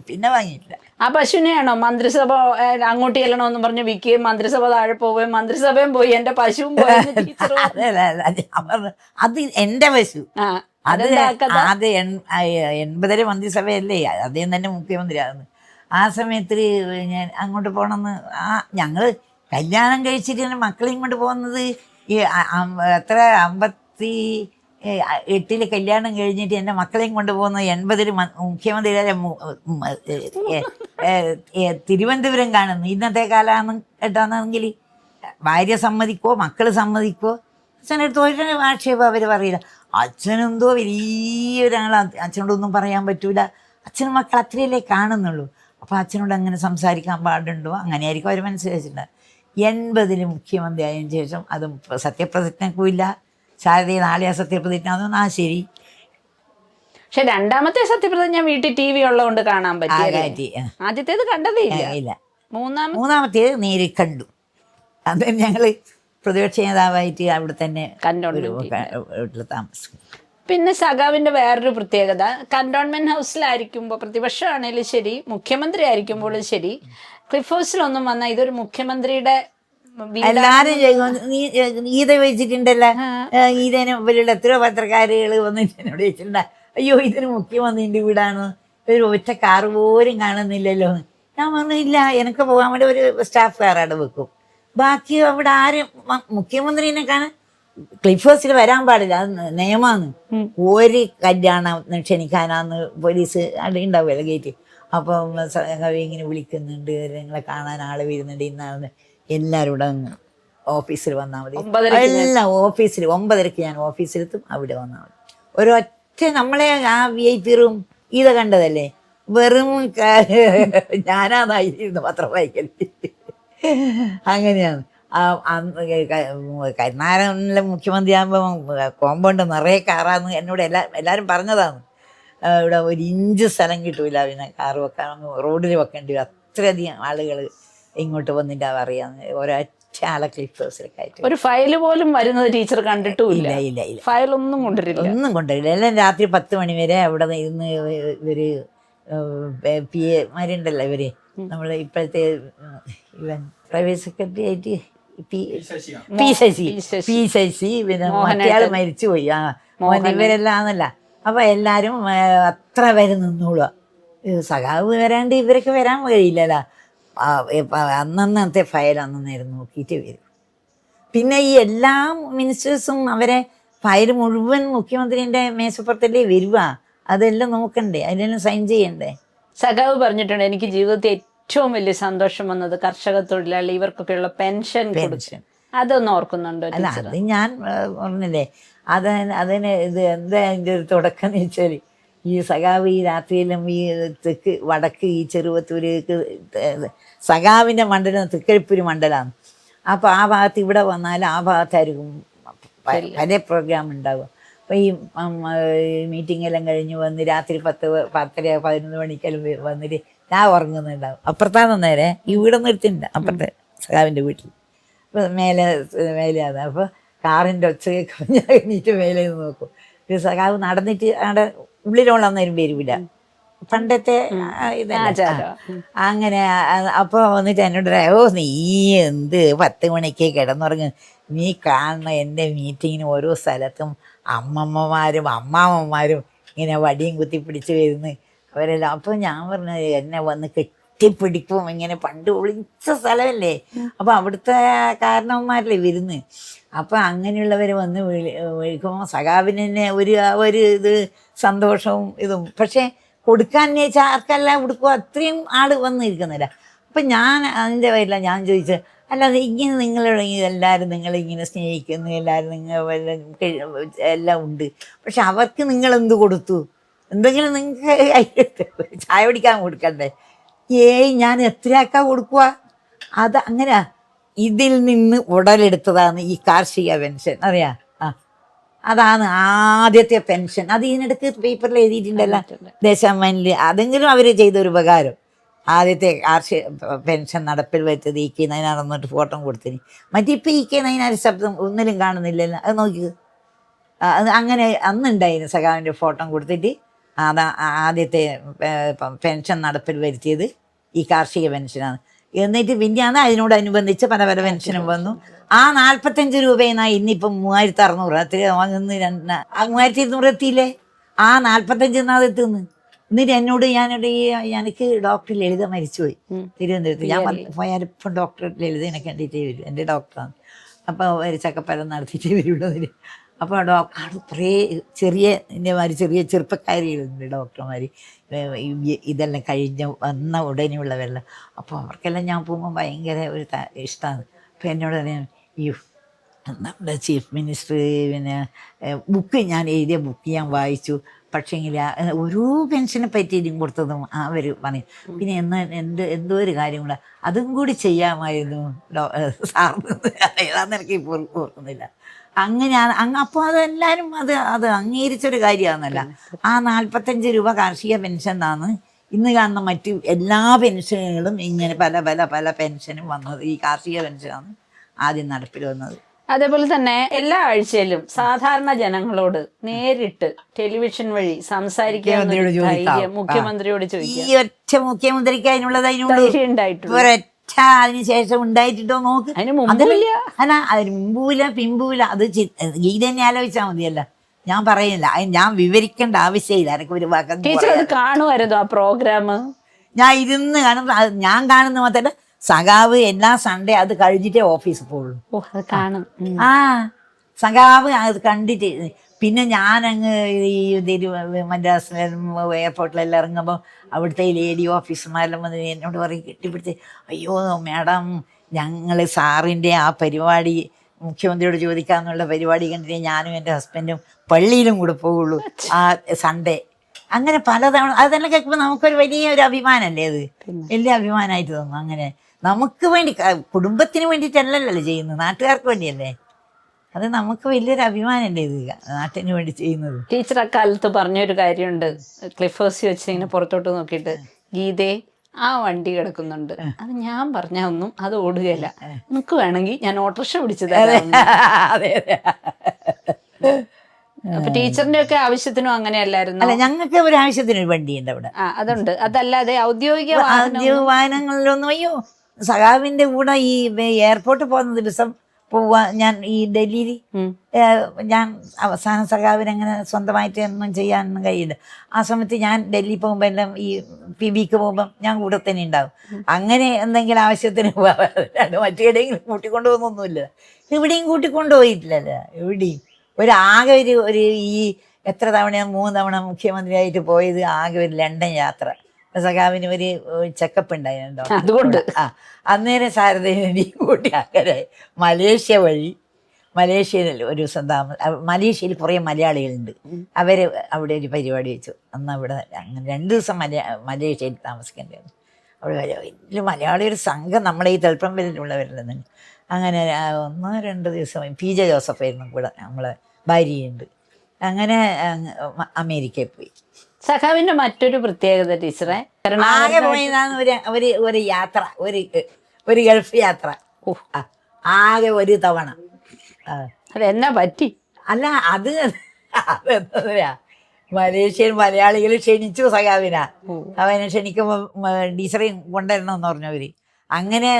പിന്നെ വാങ്ങിയില്ല. ആ പശുവിനെയാണോ മന്ത്രിസഭ അങ്ങോട്ട് ചെല്ലണമെന്ന് പറഞ്ഞ് വിൽക്കുകയും മന്ത്രിസഭ താഴെ പോവുകയും മന്ത്രിസഭയും പോയി എന്റെ പശുവും പോയി ടീച്ചർ അതല്ല ഞാൻ പറഞ്ഞു, അത് എൻ്റെ പശു. അത് ആദ്യം 80 മന്ത്രിസഭയല്ലേ, അദ്ദേഹം തന്നെ മുഖ്യമന്ത്രിയാകുന്നു. ആ സമയത്ത് ഞാൻ അങ്ങോട്ട് പോകണമെന്ന് ഞങ്ങൾ കല്യാണം കഴിച്ചിട്ട് മക്കളെയും കൊണ്ട് പോകുന്നത് എത്ര 58 കല്യാണം കഴിഞ്ഞിട്ട് എൻ്റെ മക്കളെയും കൊണ്ട് പോകുന്നത് 80 മുഖ്യമന്ത്രി തിരുവനന്തപുരം കാണുന്നു. ഇന്നത്തെ കാലമാണ് കേട്ടാണെങ്കിൽ ഭാര്യ സമ്മതിക്കോ മക്കൾ സമ്മതിക്കോ അച്ഛനടുത്ത് ഒരു ആക്ഷേപം അവർ പറയില്ല. അച്ഛനെന്തോ വലിയൊരാൾ, അച്ഛനോടൊന്നും പറയാൻ പറ്റൂല. അച്ഛനും മക്കൾ അത്രയല്ലേ കാണുന്നുള്ളൂ. അപ്പോൾ അച്ഛനോട് അങ്ങനെ സംസാരിക്കാൻ പാടുണ്ടോ, അങ്ങനെയായിരിക്കും അവർ മനസ്സിലാക്കിയിട്ടുണ്ട്. 80 മുഖ്യമന്ത്രി ആയതിനു ശേഷം അതും സത്യപ്രതിജ്ഞക്കുമില്ല. ശാരദ നാളെയാ സത്യപ്രതിജ്ഞ, അതൊന്നും ശരി. പക്ഷെ രണ്ടാമത്തെ സത്യപ്രതിജ്ഞ വീട്ടിൽ TV ഉള്ളതുകൊണ്ട് കാണാൻ പറ്റി. ആദ്യത്തേത് കണ്ടതേ ഇല്ല. മൂന്നാമത്തേത് നേരിൽ കണ്ടു. അത് ഞങ്ങൾ പ്രതിപക്ഷ നേതാവായിട്ട് അവിടെ തന്നെ വീട്ടിൽ താമസിക്കും. പിന്നെ സഖാവിന്റെ വേറൊരു പ്രത്യേകത, കന്റോൺമെന്റ് ഹൗസിലായിരിക്കുമ്പോൾ പ്രതിപക്ഷമാണേലും ശരി മുഖ്യമന്ത്രി ആയിരിക്കുമ്പോഴും ശരി ക്ലിഫ് ഹൗസിലൊന്നും വന്നാൽ ഇതൊരു മുഖ്യമന്ത്രിയുടെ എല്ലാരും ഗീത വെച്ചിട്ടുണ്ടല്ലോ. ഗീതന് ഇവരുടെ എത്രയോ പത്രക്കാരുകൾ വന്നിട്ട് എന്നോട് ചോദിച്ചിട്ടുണ്ട, അയ്യോ ഇതിന് മുഖ്യമന്ത്രിൻ്റെ വീടാണ്, ഒരു ഒറ്റ കാറ് പോലും കാണുന്നില്ലല്ലോ. ഞാൻ പറഞ്ഞില്ല, എനിക്ക് പോകാൻ വേണ്ടി ഒരു സ്റ്റാഫ് കാർ അവിടെ വെക്കും. ബാക്കി അവിടെ ആരും മുഖ്യമന്ത്രിനെ കാണാൻ ക്ലിഫ് ഹൗസിൽ വരാൻ പാടില്ല, അത് നിയമാണ്. ഒരു കല്യാണം ക്ഷണിക്കാനാന്ന് പോലീസ് അവിടെ ഉണ്ടാവുമല്ലോ ഗേറ്റ്. അപ്പം ഇങ്ങനെ വിളിക്കുന്നുണ്ട്, നിങ്ങളെ കാണാൻ ആള് വരുന്നുണ്ട്, ഇന്നാണ് എല്ലാവരും ഇവിടെ ഓഫീസിൽ വന്നാൽ മതി. എല്ലാം ഓഫീസിൽ 9:30 ഞാൻ ഓഫീസിലെത്തും, അവിടെ വന്നാൽ മതി. ഒരൊറ്റ നമ്മളെ ആ VIP റൂം ഇത് കണ്ടതല്ലേ, വെറും ഞാനാന്നായിരുന്നു പത്രം വായിക്കൽ. അങ്ങനെയാണ്. കരുണാകരനിലെ മുഖ്യമന്ത്രി ആകുമ്പോൾ കോമ്പൗണ്ട് നിറയെ കാറാന്ന് എന്നോട് എല്ലാവരും പറഞ്ഞതാണ്. ഇവിടെ 1 ഇഞ്ച് സ്ഥലം കിട്ടൂല, പിന്നെ കാറ് വെക്കാൻ റോഡിൽ വെക്കേണ്ടി വരും. അത്രയധികം ആളുകൾ ഇങ്ങോട്ട് വന്നിട്ട് അറിയാന്ന്. ഒരൊറ്റ ആളെ ക്ലിഫ് ഹൗസിലൊക്കെ ആയിട്ട് ഒരു ഫയൽ പോലും വരുന്നത് ടീച്ചർ കണ്ടിട്ടുമില്ല. ഇല്ല. ഫയലൊന്നും കൊണ്ടുവരില്ല, എല്ലാം രാത്രി 10 മണി വരെ അവിടെ ഇരുന്ന് ഇവര് PA മാരുണ്ടല്ലോ, ഇവര് നമ്മള് ഇപ്പോഴത്തെ ഇവൻ പ്രൈവറ്റ് സെക്രട്ടറി ആയിട്ട് പി ശശി പിന്നെ മറ്റയാൾ മരിച്ചുപോയി. ഇവരെല്ലാം ആണല്ല. അപ്പൊ എല്ലാരും അത്ര വരെ നിന്നോളുക. സഖാവ് വരാണ്ട് ഇവരൊക്കെ വരാൻ കഴിയില്ലല്ലോ. അന്നത്തെ ഫയൽ അന്നായിരുന്നു നോക്കിയിട്ട് വരും. പിന്നെ ഈ എല്ലാ മിനിസ്റ്റേഴ്സും അവരെ ഫയൽ മുഴുവൻ മുഖ്യമന്ത്രിൻ്റെ മേശപ്പുറത്തല്ലേ വരുക, അതെല്ലാം നോക്കണ്ടേ, അതിലെല്ലാം സൈൻ ചെയ്യണ്ടേ. സഖാവ് പറഞ്ഞിട്ടുണ്ട്, എനിക്ക് ജീവിതത്തിൽ ഏറ്റവും വലിയ സന്തോഷം വന്നത് കർഷക തൊഴിലാളി ഇവർക്കൊക്കെയുള്ള പെൻഷൻ. അതൊന്നും ഓർക്കുന്നുണ്ടോ? അല്ല, അത് ഞാൻ പറഞ്ഞില്ലേ, അതിന് ഇത് എന്താ അതിൻ്റെ ഒരു തുടക്കം എന്ന് വെച്ചാൽ, ഈ സഖാവ് ഈ രാത്രിയിലും ഈ തെക്ക് വടക്ക് ഈ ചെറുവത്തൂര് സഖാവിൻ്റെ മണ്ഡലം തൃക്കരിപ്പൂര് മണ്ഡലമാണ്. അപ്പോൾ ആ ഭാഗത്ത് ഇവിടെ വന്നാൽ ആ ഭാഗത്തായിരിക്കും പല പ്രോഗ്രാം ഉണ്ടാവുക. അപ്പോൾ ഈ മീറ്റിംഗ് എല്ലാം കഴിഞ്ഞ് വന്ന് രാത്രി 10-11 മണിക്കെല്ലാം വന്നിട്ട് ഞാൻ ഉറങ്ങുന്നുണ്ടാവും. അപ്പുറത്താണ് നേരെ ഈ വീടൊന്നും എടുത്തിട്ടുണ്ട്, അപ്പുറത്തെ സഖാവിൻ്റെ വീട്ടിൽ. അപ്പോൾ മേലെയാണ്. അപ്പോൾ കാറിൻ്റെ ഒച്ച കേൾക്കുമ്പോൾ ഞാൻ എണീറ്റ് മേലെ നിന്ന് നോക്കും. ഒരു സഖാവ് നടന്നിട്ട് അവിടെ ഉള്ളിലുള്ളന്നേരം വരില്ല, പണ്ടത്തെ ഇതല്ല. അങ്ങനെ അപ്പോൾ വന്നിട്ട് എന്നോട്, ഓ നീ എന്ത് 10 മണിക്ക് കിടന്നുറങ്ങും, നീ കാണണം എൻ്റെ മീറ്റിങ്ങിന് ഓരോ സ്ഥലത്തും അമ്മമ്മമാരും അമ്മാമ്മമാരും ഇങ്ങനെ വടിയും കുത്തിപ്പിടിച്ച് വരുന്നു അവരെല്ലാം. അപ്പോൾ ഞാൻ പറഞ്ഞത് എന്നെ വന്ന് കെട്ടിപ്പിടിക്കും, ഇങ്ങനെ പണ്ട് ഒളിച്ച സ്ഥലമല്ലേ, അപ്പോൾ അവിടുത്തെ കാരണവന്മാരല്ലേ വരുന്ന്. അപ്പോൾ അങ്ങനെയുള്ളവർ വന്ന് വിളിക്കുമ്പോൾ സഖാവിന് തന്നെ ഒരു ഇത് സന്തോഷവും ഇതും. പക്ഷേ കൊടുക്കാൻ വെച്ചാൽ ആർക്കെല്ലാം കൊടുക്കുക, അത്രയും ആൾ വന്നിരിക്കുന്നില്ല. അപ്പം ഞാൻ അതിൻ്റെ പേരില്ല ഞാൻ ചോദിച്ചത്, അല്ലാതെ ഇങ്ങനെ എല്ലാവരും നിങ്ങളിങ്ങനെ സ്നേഹിക്കുന്നു, എല്ലാവരും നിങ്ങൾ എല്ലാം ഉണ്ട്, പക്ഷെ അവർക്ക് നിങ്ങളെന്ത് കൊടുത്തു? എന്തെങ്കിലും നിങ്ങൾക്ക് ചായ പിടിക്കാൻ കൊടുക്കണ്ടേ? ഞാൻ എത്രയാക്കാ കൊടുക്കുക? അത് അങ്ങനെ ഇതിൽ നിന്ന് ഉടലെടുത്തതാണ് ഈ കാർഷിക പെൻഷൻ, അറിയാം. അതാണ് ആദ്യത്തെ പെൻഷൻ. അത് ഇതിനിടയ്ക്ക് പേപ്പറിൽ എഴുതിയിട്ടുണ്ടല്ലോ, ദേശാഭിമാനിൽ. അതെങ്കിലും അവർ ചെയ്തൊരു ഉപകാരം. ആദ്യത്തെ കാർഷിക പെൻഷൻ നടപ്പിൽ വെച്ചത് EK നയനാർ എന്നിട്ട് ഫോട്ടോ കൊടുത്തിന്. മറ്റിപ്പോൾ EK നയനാർ ശബ്ദം ഒന്നിലും കാണുന്നില്ലല്ലോ, അത് നോക്കി. അത് അങ്ങനെ അന്നുണ്ടായിരുന്നു സഖാവിൻ്റെ ഫോട്ടോ കൊടുത്തിട്ട് അതാ ആദ്യത്തെ പെൻഷൻ നടപ്പിൽ വരുത്തിയത് ഈ കാർഷിക പെൻഷനാണ്. എന്നിട്ട് പിന്നെയാണ് അതിനോടനുബന്ധിച്ച് പല പല പെൻഷനും വന്നു. ആ 45 രൂപയെന്നാ ഇന്നിപ്പം 3600 അത്ര വാങ്ങുന്ന 3200 എത്തിയില്ലേ? ആ 45 എത്തുന്നു. എന്നിട്ട് എന്നോട് എനിക്ക് ഡോക്ടർ ലളിത മരിച്ചുപോയി തിരുവനന്തപുരത്ത്. ഞാൻ പോയാലിപ്പം ഡോക്ടർ ലളിതനെ കണ്ടിട്ടേ വരും, എൻ്റെ ഡോക്ടറാണ്. അപ്പോൾ ഒരു ചക്കപ്പഴം നടത്തിയിട്ടേ വരുള്ളൂ. അപ്പോൾ ഡോക്ടർ കുറേ ചെറിയ ചെറുപ്പക്കാരികളുണ്ട് ഡോക്ടർമാർ, ഇതെല്ലാം വന്ന ഉടനെയുള്ളവരെല്ലാം. അപ്പോൾ അവർക്കെല്ലാം ഞാൻ പോകുമ്പോൾ ഭയങ്കര ഒരു ഇഷ്ടമാണ്. അപ്പോൾ എന്നോട് പറയാൻ നമ്മുടെ ചീഫ് മിനിസ്റ്റർ പിന്നെ ബുക്ക് ഞാൻ എഴുതിയ ബുക്ക് ഞാൻ വായിച്ചു, പക്ഷേങ്കിൽ ഓരോ പെൻഷനെ പറ്റിയിട്ടും കൊടുത്തതും അവർ പറയും. പിന്നെ എന്തോ ഒരു കാര്യം കൂടെ അതും കൂടി ചെയ്യാമായിരുന്നു സാറിന്, ഏതാന്ന് എനിക്ക് ഇപ്പോൾ ഓർക്കുന്നില്ല. അങ്ങനെയാണ് അപ്പോൾ അതെല്ലാവരും അത് അംഗീകരിച്ചൊരു കാര്യമാണെന്നല്ല. ആ 45 രൂപ കാർഷിക പെൻഷനാണ് ഇന്ന് കാണുന്ന മറ്റു എല്ലാ പെൻഷനുകളും ഇങ്ങനെ പല പല പല പെൻഷനും വന്നത്. ഈ കാർഷിക പെൻഷനാണ് ആദ്യം നടപ്പിൽ വന്നത്. അതേപോലെ തന്നെ എല്ലാ ആഴ്ചയിലും സാധാരണ ജനങ്ങളോട് നേരിട്ട് ടെലിവിഷൻ വഴി സംസാരിക്കാൻ മുഖ്യമന്ത്രിയോട് ചോദിക്കാം. ഈ ഒറ്റ മുഖ്യമന്ത്രിക്ക് അതിനുള്ളത് ഒരൊറ്റ അതിനുശേഷം ഉണ്ടായിട്ടുണ്ടോ നോക്ക്. അതിന് മുമ്പില്ല, അല്ല അതിന് മുമ്പൂല പിമ്പൂല. അത് ഗീത തന്നെ ആലോചിച്ചാൽ മതിയല്ല. ഞാൻ പറയുന്നില്ല, ഞാൻ വിവരിക്കേണ്ട ആവശ്യമില്ല. എനിക്ക് ഒരു ടീച്ചർ കാണുമായിരുന്നു ആ പ്രോഗ്രാം. ഞാൻ ഇരുന്ന് കാണും. ഞാൻ കാണുന്ന മാത്രമല്ല, സഖാവ് എല്ലാ സൺഡേ അത് കഴിഞ്ഞിട്ടേ ഓഫീസിൽ പോകുള്ളൂ. ആ സഖാവ് അത് കണ്ടിട്ട് പിന്നെ ഞാനങ്ങ് ഈ മദ്രാസ് എയർപോർട്ടിലെല്ലാം ഇറങ്ങുമ്പോൾ അവിടുത്തെ ലേഡി ഓഫീസർമാരെല്ലാം വന്ന് എന്നോട് പറയും, കെട്ടിപ്പിടിച്ച്, അയ്യോ മാഡം, ഞങ്ങൾ സാറിൻ്റെ ആ പരിപാടി മുഖ്യമന്ത്രിയോട് ചോദിക്കാമെന്നുള്ള പരിപാടി കണ്ടിട്ട് ഞാനും എൻ്റെ ഹസ്ബൻഡും പള്ളിയിലും കൂടെ പോവുള്ളൂ ആ സൺഡേ. അങ്ങനെ പലതവണ അതെല്ലാം കേൾക്കുമ്പോൾ നമുക്കൊരു വലിയൊരു അഭിമാനമല്ലേ, അത് വലിയ അഭിമാനമായിട്ട് തോന്നും. അങ്ങനെ നമുക്ക് വേണ്ടി, കുടുംബത്തിന് വേണ്ടിയിട്ടല്ലല്ലോ ചെയ്യുന്നത്, നാട്ടുകാർക്ക് വേണ്ടിയല്ലേ. അത് നമുക്ക് വലിയൊരു അഭിമാനമല്ലേ ഇത്, നാട്ടിന് വേണ്ടി ചെയ്യുന്നത്. ടീച്ചർ അക്കാലത്ത് പറഞ്ഞൊരു കാര്യമുണ്ട്, ക്ലിഫ് ഹൗസിൽ വെച്ച് ഇങ്ങനെ പുറത്തോട്ട് നോക്കിയിട്ട്, ഗീതേ ആ വണ്ടി കിടക്കുന്നുണ്ട്, അത് ഞാൻ പറഞ്ഞ ഒന്നും അത് ഓടുകയല്ല, നിനക്ക് വേണമെങ്കിൽ ഞാൻ ഓട്ടോറിക്ഷ പിടിച്ചു തരാം. അതെ അതെ. അപ്പൊ ടീച്ചറിന്റെ ഒക്കെ ആവശ്യത്തിനും അങ്ങനെയല്ലായിരുന്നു. അല്ല, ഞങ്ങൾക്ക് ഒരു ആവശ്യത്തിന് ഒരു വണ്ടിയുണ്ട് അവിടെ. അതുണ്ട്. അതല്ലാതെ ഔദ്യോഗിക വാഹനങ്ങളിലൊന്നും. അയ്യോ, സഖാവിന്റെ കൂടെ ഈ എയർപോർട്ടിൽ പോകുന്ന ദിവസം പോവാ ഞാൻ ഈ ഡൽഹിയിൽ, ഞാൻ അവസാന സഖാവിന് അങ്ങനെ സ്വന്തമായിട്ട് ഒന്നും ചെയ്യാനൊന്നും കഴിയില്ല. ആ സമയത്ത് ഞാൻ ഡൽഹി പോകുമ്പോൾ എല്ലാം ഈ PBക്ക് പോകുമ്പം ഞാൻ കൂടെ തന്നെ ഉണ്ടാവും. അങ്ങനെ എന്തെങ്കിലും ആവശ്യത്തിന് പോകാറുണ്ട്, മറ്റേടെങ്കിലും കൂട്ടിക്കൊണ്ടു പോകുന്നൊന്നുമില്ല. എവിടെയും കൂട്ടിക്കൊണ്ടു പോയിട്ടില്ലല്ലോ, എവിടെയും. ആകെ ഒരു ഈ എത്ര തവണയാണ് 3 തവണ മുഖ്യമന്ത്രിയായിട്ട് പോയത്, ആകെ ഒരു ലണ്ടൻ യാത്ര. സഖാവിന് ഒരു ചെക്കപ്പ് ഉണ്ടായിരുന്നോ, അതുകൊണ്ട് അന്നേരം സാരഥേനെ കൂട്ടി അങ്ങനെ മലേഷ്യ വഴി, മലേഷ്യയിൽ ഒരു ദിവസം മലേഷ്യയിൽ കുറേ മലയാളികളുണ്ട്. അവർ അവിടെ ഒരു പരിപാടി വെച്ചു. അന്ന് അവിടെ അങ്ങനെ 2 ദിവസം മലേഷ്യയിൽ താമസിക്കേണ്ടി വന്നു. അവിടെ വലിയ മലയാളി ഒരു സംഘം നമ്മളെ ഈ തളിപ്പറമ്പിലുള്ളവരിൽ അങ്ങനെ 1-2 ദിവസം PJ ജോസഫായിരുന്നു കൂടെ, നമ്മളെ ഭാര്യയുണ്ട്. അങ്ങനെ അമേരിക്കയിൽ പോയി. സഖാവിന്റെ മറ്റൊരു പ്രത്യേകത ടീച്ചറെ, ആകെ പോയതാണ് ഒരു യാത്ര, ഒരു ഗൾഫ് യാത്ര, ആകെ ഒരു തവണ. അതെന്നാ പറ്റി? അല്ല, അതെന്താ, മലേഷ്യയിൽ മലയാളികൾ ക്ഷണിച്ചു സഖാവിനാ. അവനെ ക്ഷണിക്കുമ്പോൾ ടീച്ചറേയും കൊണ്ടുവരണമെന്ന് പറഞ്ഞവര്. അങ്ങനെ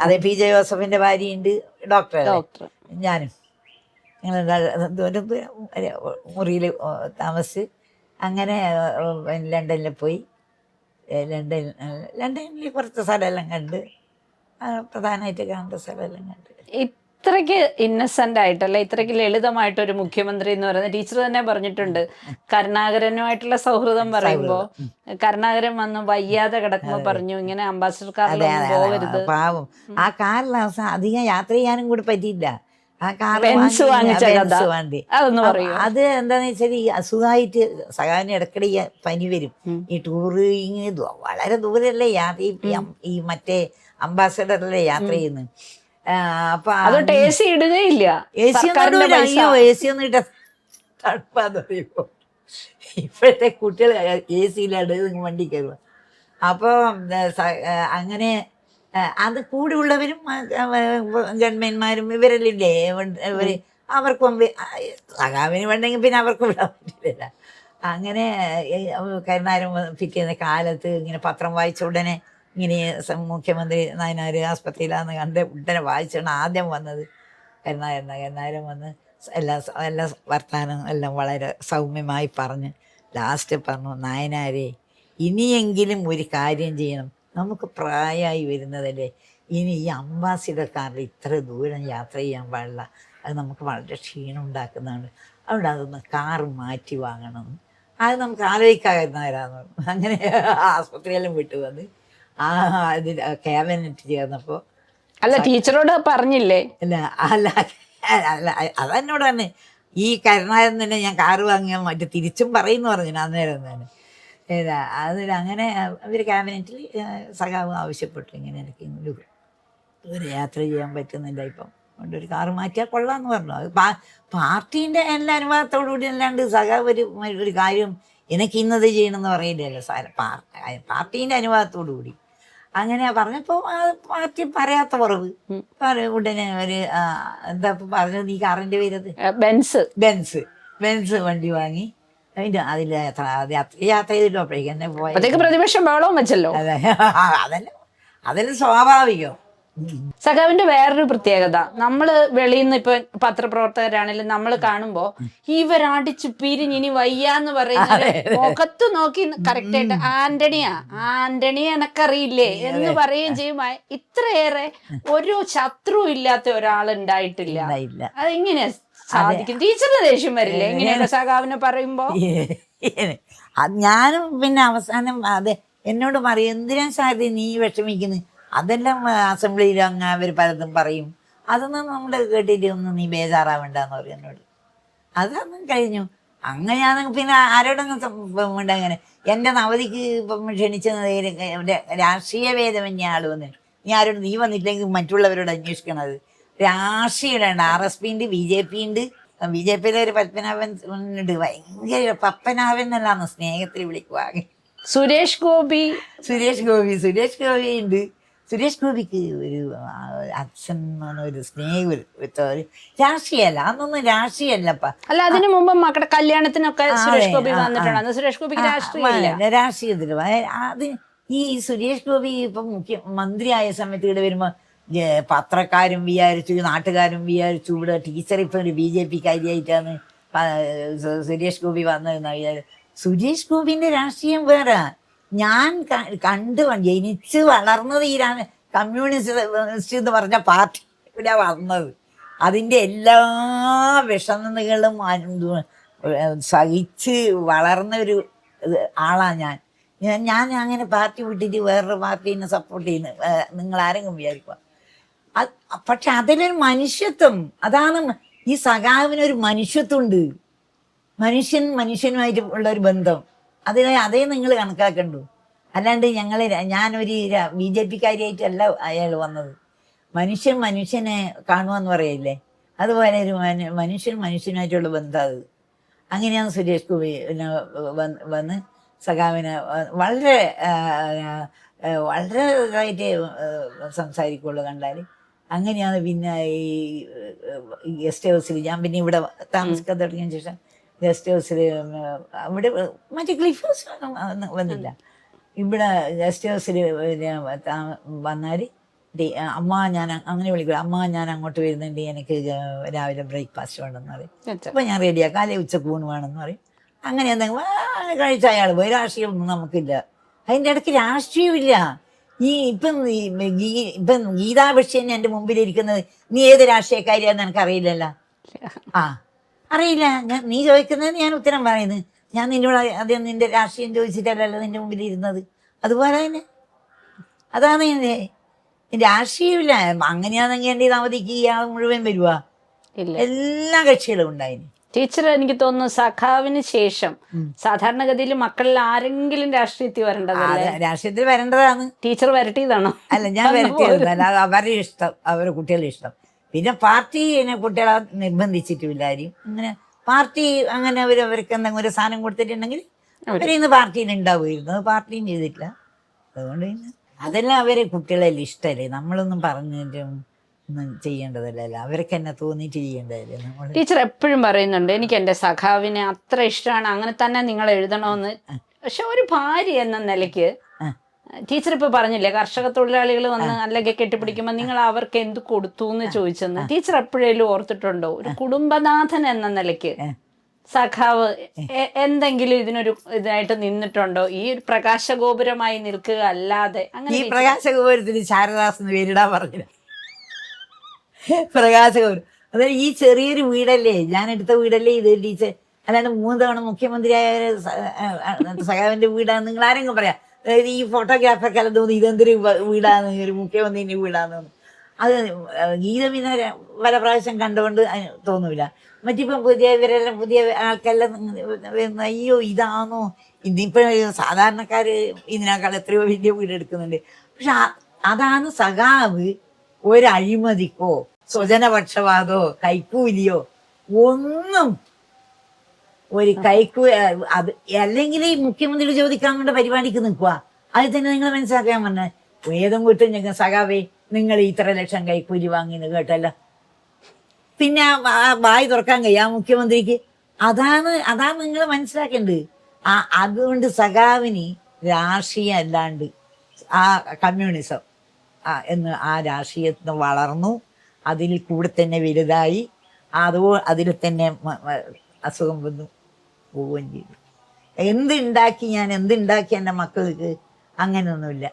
അതെ, PJ ജോസഫിന്റെ ഭാര്യയുണ്ട്, ഡോക്ടർ, ഞാനും. ഞങ്ങൾ മുറിയിൽ താമസിച്ച് അങ്ങനെ ലണ്ടനിൽ പോയി. ലണ്ടനിൽ കുറച്ച് സ്ഥലമെല്ലാം കണ്ട്, പ്രധാനമായിട്ട് കാണേണ്ട സ്ഥലമെല്ലാം കണ്ട്. ഇത്രയ്ക്ക് ഇന്നസെന്റ് ആയിട്ടല്ല, ഇത്രയ്ക്ക് ലളിതമായിട്ടൊരു മുഖ്യമന്ത്രി എന്ന് പറയുന്നത് ടീച്ചർ തന്നെ പറഞ്ഞിട്ടുണ്ട്. കരുണാകരനുമായിട്ടുള്ള സൗഹൃദം പറയുമ്പോ, കരുണാകരൻ വന്ന് വയ്യാതെ കിടക്കുമ്പോ പറഞ്ഞു, ഇങ്ങനെ അംബാസഡർ കാറിലൊന്നും പോകരുത്. പാവം, ആ കാറിൽ അവസാനം അധികം യാത്ര ചെയ്യാനും കൂടി പറ്റിയില്ല. ആ കാർ വണ്ടി അത് എന്താന്ന് വെച്ചാൽ ഈ അസുഖമായിട്ട് സഖാവിന് ഇടയ്ക്കിടെ പനി വരും. ഈ ടൂറ് ഇങ്ങനെ വളരെ ദൂരല്ലേ യാത്ര, ഈ മറ്റേ അംബാസഡറിലെ യാത്ര ചെയ്യുന്നത്. അപ്പൊ AC ഇടുകയില്ല, AC ഒന്നും ഇട്ട തണുപ്പാന്ന് പറയുമ്പോ ഇപ്പോഴത്തെ കുട്ടികൾ AC-ലാണ് വണ്ടി കയറുക. അപ്പോൾ അങ്ങനെ അത് കൂടെയുള്ളവരും ഗവൺമെന്റ്മാരും ഇവരെല്ലാം ഇവര് അവർക്കും സഖാവിന് വേണ്ടെങ്കിൽ പിന്നെ അവർക്കും വിടാൻ പറ്റില്ല. അങ്ങനെ കരുണാകരൻ പിറ്റേന്ന് കാലത്ത് ഇങ്ങനെ പത്രം വായിച്ച ഉടനെ ഇങ്ങനെ മുഖ്യമന്ത്രി നായനാർ ആസ്പത്രിയിലാന്ന് കണ്ട് ഉടനെ വായിച്ചാണ് ആദ്യം വന്നത് കരുണാകരൻ വന്ന് എല്ലാ വർത്താനം എല്ലാം വളരെ സൗമ്യമായി പറഞ്ഞ് ലാസ്റ്റ് പറഞ്ഞു, നായനാരെ ഇനിയെങ്കിലും ഒരു കാര്യം ചെയ്യണം, നമുക്ക് പ്രായമായി വരുന്നതല്ലേ, ഇനി ഈ അംബാസിഡർ കാറിൽ ഇത്ര ദൂരം യാത്ര ചെയ്യാൻ പാടില്ല, അത് നമുക്ക് വളരെ ക്ഷീണം ഉണ്ടാക്കുന്നതാണ്, അവിടെ അതൊന്ന് കാറ് മാറ്റി വാങ്ങണം, അത് നമുക്ക് ആലോചിക്കാവുന്നവരാന്ന് പറഞ്ഞു. അങ്ങനെ ആസ്പത്രിയെല്ലാം വിട്ടു വന്ന് ഇതിൽ ക്യാബിനറ്റ് ചേർന്നപ്പോൾ അല്ല ടീച്ചറോട് പറഞ്ഞില്ലേ? അല്ല അല്ല അല്ല അതെന്നോട് തന്നെ ഈ കരുണാകരൻ തന്നെ ഞാൻ കാറ് വാങ്ങിയാൽ മറ്റു തിരിച്ചും പറയുന്നു പറഞ്ഞു അന്നേരം തന്നെ. അതിൽ അങ്ങനെ അവർ ക്യാബിനറ്റിൽ സഖാവ് ആവശ്യപ്പെട്ടു, ഇങ്ങനെ എനിക്ക് ദൂരെ യാത്ര ചെയ്യാൻ പറ്റുന്നില്ല, ഇപ്പം അതുകൊണ്ട് ഒരു കാറ് മാറ്റിയാൽ കൊള്ളാമെന്ന് പറഞ്ഞു. അത് പാർട്ടീൻ്റെ എല്ലാ അനുഭവത്തോടു കൂടി അല്ലാണ്ട് സഖാവ് ഒരു കാര്യം എനിക്ക് ഇന്നത് ചെയ്യണമെന്ന് പറയില്ലല്ലോ പാർട്ടീൻ്റെ അനുഭവത്തോടു കൂടി. അങ്ങനെ പറഞ്ഞപ്പോൾ പാർട്ടി പറയാത്ത കുറവ് ഉടനെ ഒരു എന്താ പറഞ്ഞത്, നീ കാറിൻ്റെ പേരത് ബെൻസ് വണ്ടി വാങ്ങി അതിൽ യാത്ര ചെയ്തിട്ടപ്പോഴേക്കും എന്നെ പോയ പ്രതിപക്ഷം ബഹളവും വെച്ചല്ലോ. അതെല്ലാം സ്വാഭാവികം. സഖാവിന്റെ വേറൊരു പ്രത്യേകത, നമ്മള് വെളിയിൽ നിന്ന് ഇപ്പൊ പത്രപ്രവർത്തകരാണെങ്കിലും നമ്മൾ കാണുമ്പോ ഇവരടിച്ചു പിരിഞ്ഞിനി വയ്യാന്ന് പറയുന്നത് മുഖത്ത് നോക്കി കറക്റ്റ് ആയിട്ട് ആന്റണി എനക്കറിയില്ലേ എന്ന് പറയുകയും ചെയ്യും. ഇത്രയേറെ ഒരു ശത്രു ഇല്ലാത്ത ഒരാളുണ്ടായിട്ടില്ല. അതെങ്ങനെയാ സാധിക്കും? ടീച്ചറിന് ദേഷ്യം വരില്ലേ എങ്ങനെയാണ് സഖാവിനെ പറയുമ്പോ? ഞാനും പിന്നെ അവസാനം അതെ എന്നോട് പറയും, എന്തിനാ സാരഥി നീ വിഷമിക്കുന്നത്, അതെല്ലാം അസംബ്ലിയിൽ അങ്ങ് അവർ പലതും പറയും, അതൊന്നും നമ്മൾ കേട്ടിട്ട് ഒന്നും നീ ബേജാറാവേണ്ടെന്ന് പറയും എന്നോട്. അതൊന്നും കഴിഞ്ഞു. അങ്ങനെയാണെങ്കിൽ പിന്നെ ആരോടൊന്നും അങ്ങനെ എൻ്റെ നവതിക്ക് ഇപ്പം ക്ഷണിച്ച രാഷ്ട്രീയ ഭേദമന്യ ആൾ വന്ന് നീ വന്നില്ലെങ്കിൽ മറ്റുള്ളവരോട് അന്വേഷിക്കണത്. രാഷ്ട്രീയമുണ്ട്, RSP ഉണ്ട്, BJP ഉണ്ട്. BJPയിലെ ഒരു പത്മനാഭൻ ഉണ്ട്, ഭയങ്കര പപ്പനാഭൻ എന്നല്ലാന്ന് സ്നേഹത്തിൽ വിളിക്കുക. സുരേഷ് ഗോപി ഉണ്ട്. സുരേഷ് ഗോപിക്ക് ഒരു അച്ഛൻ ഒരു സ്നേഹം, ഒരു രാഷ്ട്രീയമല്ല, അതൊന്നും രാഷ്ട്രീയമല്ലപ്പ. അല്ല അതിനു മുമ്പ് മക്കളുടെ കല്യാണത്തിനൊക്കെ സുരേഷ് ഗോപി വന്നിട്ടുണ്ട്. സുരേഷ് ഗോപിക്ക് രാഷ്ട്രീയത്തിൽ അത് ഈ സുരേഷ് ഗോപി ഇപ്പം മന്ത്രിയായ സമയത്ത് ഇവിടെ വരുമ്പോൾ പത്രക്കാരും വിചാരിച്ചു, നാട്ടുകാരും വിചാരിച്ചു ഇവിടെ ടീച്ചർ ഇപ്പം ഒരു BJP കാര്യമായിട്ടാണ് സുരേഷ് ഗോപി വന്നതെന്ന് വിചാരിച്ചു. സുരേഷ് ഗോപിന്റെ രാഷ്ട്രീയം വേറെ. ഞാൻ ജനിച്ച് വളർന്നത് ഈ കമ്മ്യൂണിസ്റ്റ് എന്ന് പറഞ്ഞ പാർട്ടി ഇവിടെ വന്നത്. അതിൻ്റെ എല്ലാ വിഷമതകളും സഹിച്ച് വളർന്ന ഒരു ആളാണ് ഞാൻ അങ്ങനെ പാർട്ടി വിട്ടിട്ട് വേറൊരു പാർട്ടീനെ സപ്പോർട്ട് ചെയ്യുന്നു നിങ്ങൾ ആരെങ്കിലും വിചാരിക്കുക. പക്ഷെ അതിലൊരു മനുഷ്യത്വം, അതാണ് ഈ സഖാവിനൊരു മനുഷ്യത്വമുണ്ട്, മനുഷ്യനുമായിട്ട് ഉള്ള ഒരു ബന്ധം. അതേ നിങ്ങൾ കണക്കാക്കണ്ടു. അല്ലാണ്ട് ഞാനൊരു BJP കാര്യമായിട്ടല്ല അയാൾ വന്നത്. മനുഷ്യനെ കാണുകയെന്ന് പറയില്ലേ, അതുപോലെ ഒരു മനുഷ്യനുമായിട്ടുള്ള ബന്ധം അത്. അങ്ങനെയാണ് സുരേഷ് ഗോപി വന്ന് സഖാവിനെ വളരെ ഇതായിട്ട് സംസാരിക്കുള്ളൂ കണ്ടാൽ. അങ്ങനെയാണ് പിന്നെ ഈ ഗസ്റ്റ് ഹൗസിൽ ഞാൻ പിന്നെ ഇവിടെ താമസിക്കാൻ തുടങ്ങിയ ശേഷം ഗസ്റ്റ് ഹൗസിൽ അവിടെ മറ്റേ ക്ലിഫ് ഹൗസ് വന്നില്ല, ഇവിടെ ഗസ്റ്റ് ഹൗസിൽ വന്നാൽ അമ്മ ഞാൻ അങ്ങനെ വിളിക്കുക, അമ്മ ഞാൻ അങ്ങോട്ട് വരുന്നുണ്ട്, എനിക്ക് രാവിലെ ബ്രേക്ക്ഫാസ്റ്റ് വേണമെന്ന് പറയും. അപ്പോൾ ഞാൻ റെഡിയാക്കാം, അല്ലെങ്കിൽ ഉച്ചക്ക് ഊണ് വേണമെന്ന് പറയും. അങ്ങനെ എന്തെങ്കിലും കഴിച്ച അയാൾ പോയി. രാഷ്ട്രീയമൊന്നും നമുക്കില്ല, അതിൻ്റെ ഇടയ്ക്ക് രാഷ്ട്രീയമില്ല. ഇപ്പം ഗീതാ ബഷീൻ എൻ്റെ മുമ്പിലിരിക്കുന്നത് നീ ഏത് രാഷ്ട്രീയക്കാരിയാന്ന് എനിക്കറിയില്ലല്ലോ. അറിയില്ല. നീ ചോദിക്കുന്നത് ഞാൻ ഉത്തരം പറയുന്നത്. ഞാൻ നിന്നോട് ആദ്യം നിന്റെ രാഷ്ട്രീയം ചോദിച്ചിട്ടല്ലല്ലോ നിന്റെ മുമ്പിൽ ഇരുന്നത്. അതുപോലെ തന്നെ അതാണ് രാഷ്ട്രീയമില്ല. അങ്ങനെയാണെങ്കിൽ എൻ്റെ അവധിക്ക് ഇയാൾ മുഴുവൻ വരുവാ, എല്ലാ കക്ഷികളും ഉണ്ടായിന്. ടീച്ചർ എനിക്ക് തോന്നുന്നു സഖാവിന് ശേഷം സാധാരണഗതിയിൽ മക്കളിൽ ആരെങ്കിലും രാഷ്ട്രീയത്തിൽ വരേണ്ടതല്ലേ? രാഷ്ട്രീയത്തിൽ വരേണ്ടതാണ്. ടീച്ചർ വരട്ടിയതാണോ? അല്ല, ഞാൻ വരട്ടിയതല്ല, അത് അവരുടെ ഇഷ്ടം, അവരുടെ കുട്ടികളുടെ ഇഷ്ടം. പിന്നെ പാർട്ടി കുട്ടികളെ നിർബന്ധിച്ചിട്ടില്ല ആരും. അങ്ങനെ പാർട്ടി അങ്ങനെ അവർക്ക് എന്തെങ്കിലും ഒരു സാധനം കൊടുത്തിട്ടുണ്ടെങ്കിൽ അവരിന്ന് പാർട്ടിയിൽ ഉണ്ടാവുമായിരുന്നു. അത് പാർട്ടിയും ചെയ്തിട്ടില്ല. അതുകൊണ്ട് പിന്നെ അതെല്ലാം അവരെ കുട്ടികളെല്ലാം ഇഷ്ടമല്ലേ, നമ്മളൊന്നും പറഞ്ഞിട്ടും ഒന്നും ചെയ്യേണ്ടതല്ല, അവർക്ക് തന്നെ തോന്നിയിട്ട് ചെയ്യേണ്ടതല്ലേ നമ്മൾ. ടീച്ചർ എപ്പോഴും പറയുന്നുണ്ട് എനിക്ക് എൻ്റെ സഖാവിനെ അത്ര ഇഷ്ടമാണ്, അങ്ങനെ തന്നെ നിങ്ങൾ എഴുതണമെന്ന്. പക്ഷെ ഒരു ഭാര്യ എന്ന നിലയ്ക്ക് ടീച്ചർ ഇപ്പൊ പറഞ്ഞില്ലേ കർഷക തൊഴിലാളികൾ വന്ന് അല്ലെങ്കിൽ കെട്ടിപ്പിടിക്കുമ്പോൾ നിങ്ങൾ അവർക്ക് എന്ത് കൊടുത്തു എന്ന് ചോദിച്ചെന്ന് ടീച്ചർ എപ്പോഴേലും ഓർത്തിട്ടുണ്ടോ? ഒരു കുടുംബനാഥൻ എന്ന നിലയ്ക്ക് സഖാവ് എന്തെങ്കിലും ഇതിനൊരു ഇതായിട്ട് നിന്നിട്ടുണ്ടോ? ഈ ഒരു പ്രകാശഗോപുരമായി നിൽക്കുക അല്ലാതെ അങ്ങനെ. ഈ പ്രകാശഗോപുരത്തിന് ശാരദാസ് എന്ന് പേരിടാൻ പറഞ്ഞില്ല. പ്രകാശഗോപുരം അതായത് ഈ ചെറിയൊരു വീടല്ലേ, ഞാൻ എടുത്ത വീടല്ലേ ഇത് ടീച്ചർ. അല്ലാണ്ട് 3 തവണ മുഖ്യമന്ത്രിയായ സഖാവിന്റെ വീടാന്ന് നിങ്ങൾ ആരെങ്കിലും പറയാം? അതായത് ഈ ഫോട്ടോഗ്രാഫർക്കെല്ലാം തോന്നി ഇതെന്തൊരു വീടാന്ന്, ഒരു മുഖ്യമന്ത്രിന്റെ വീടാന്ന്. അത് ഗീത പിന്നെ പല പ്രാവശ്യം കണ്ടുകൊണ്ട് തോന്നൂല. മറ്റിപ്പം ഇവരെല്ലാം പുതിയ ആൾക്കെല്ലാം അയ്യോ ഇതാണോ, ഇന്നിപ്പോൾ സാധാരണക്കാര് ഇതിനേക്കാൾ എത്രയോ വലിയ വീട് എടുക്കുന്നുണ്ട്. പക്ഷെ അതാണ് സഖാവ്. ഒരഴിമതിക്കോ സ്വജനപക്ഷപാതോ കൈക്കൂലിയോ ഒന്നും ഒരു അത് അല്ലെങ്കിൽ ഈ മുഖ്യമന്ത്രി ചോദിക്കാൻ വേണ്ട പരിപാടിക്ക് നിൽക്കുക. അതിൽ തന്നെ നിങ്ങൾ മനസ്സിലാക്കാൻ പറഞ്ഞ വേദം കിട്ടും ഞങ്ങൾ സഖാവേ നിങ്ങൾ ഇത്ര ലക്ഷം കൈക്കൂലി വാങ്ങിന്ന് കേട്ടല്ലോ. പിന്നെ വായി തുറക്കാൻ കഴിയും ആ മുഖ്യമന്ത്രിക്ക്. അതാണ് നിങ്ങൾ മനസ്സിലാക്കേണ്ടത്. അതുകൊണ്ട് സഖാവിന് രാഷ്ട്രീയം അല്ലാണ്ട് ആ കമ്മ്യൂണിസം എന്ന് ആ രാഷ്ട്രീയത്തിന് വളർന്നു, അതിൽ കൂടെ തന്നെ വലുതായി, അതിൽ തന്നെ അസുഖം വന്നു പോവുകയും ചെയ്തു. എന്തുണ്ടാക്കി എൻ്റെ മക്കൾക്ക് അങ്ങനെയൊന്നുമില്ല.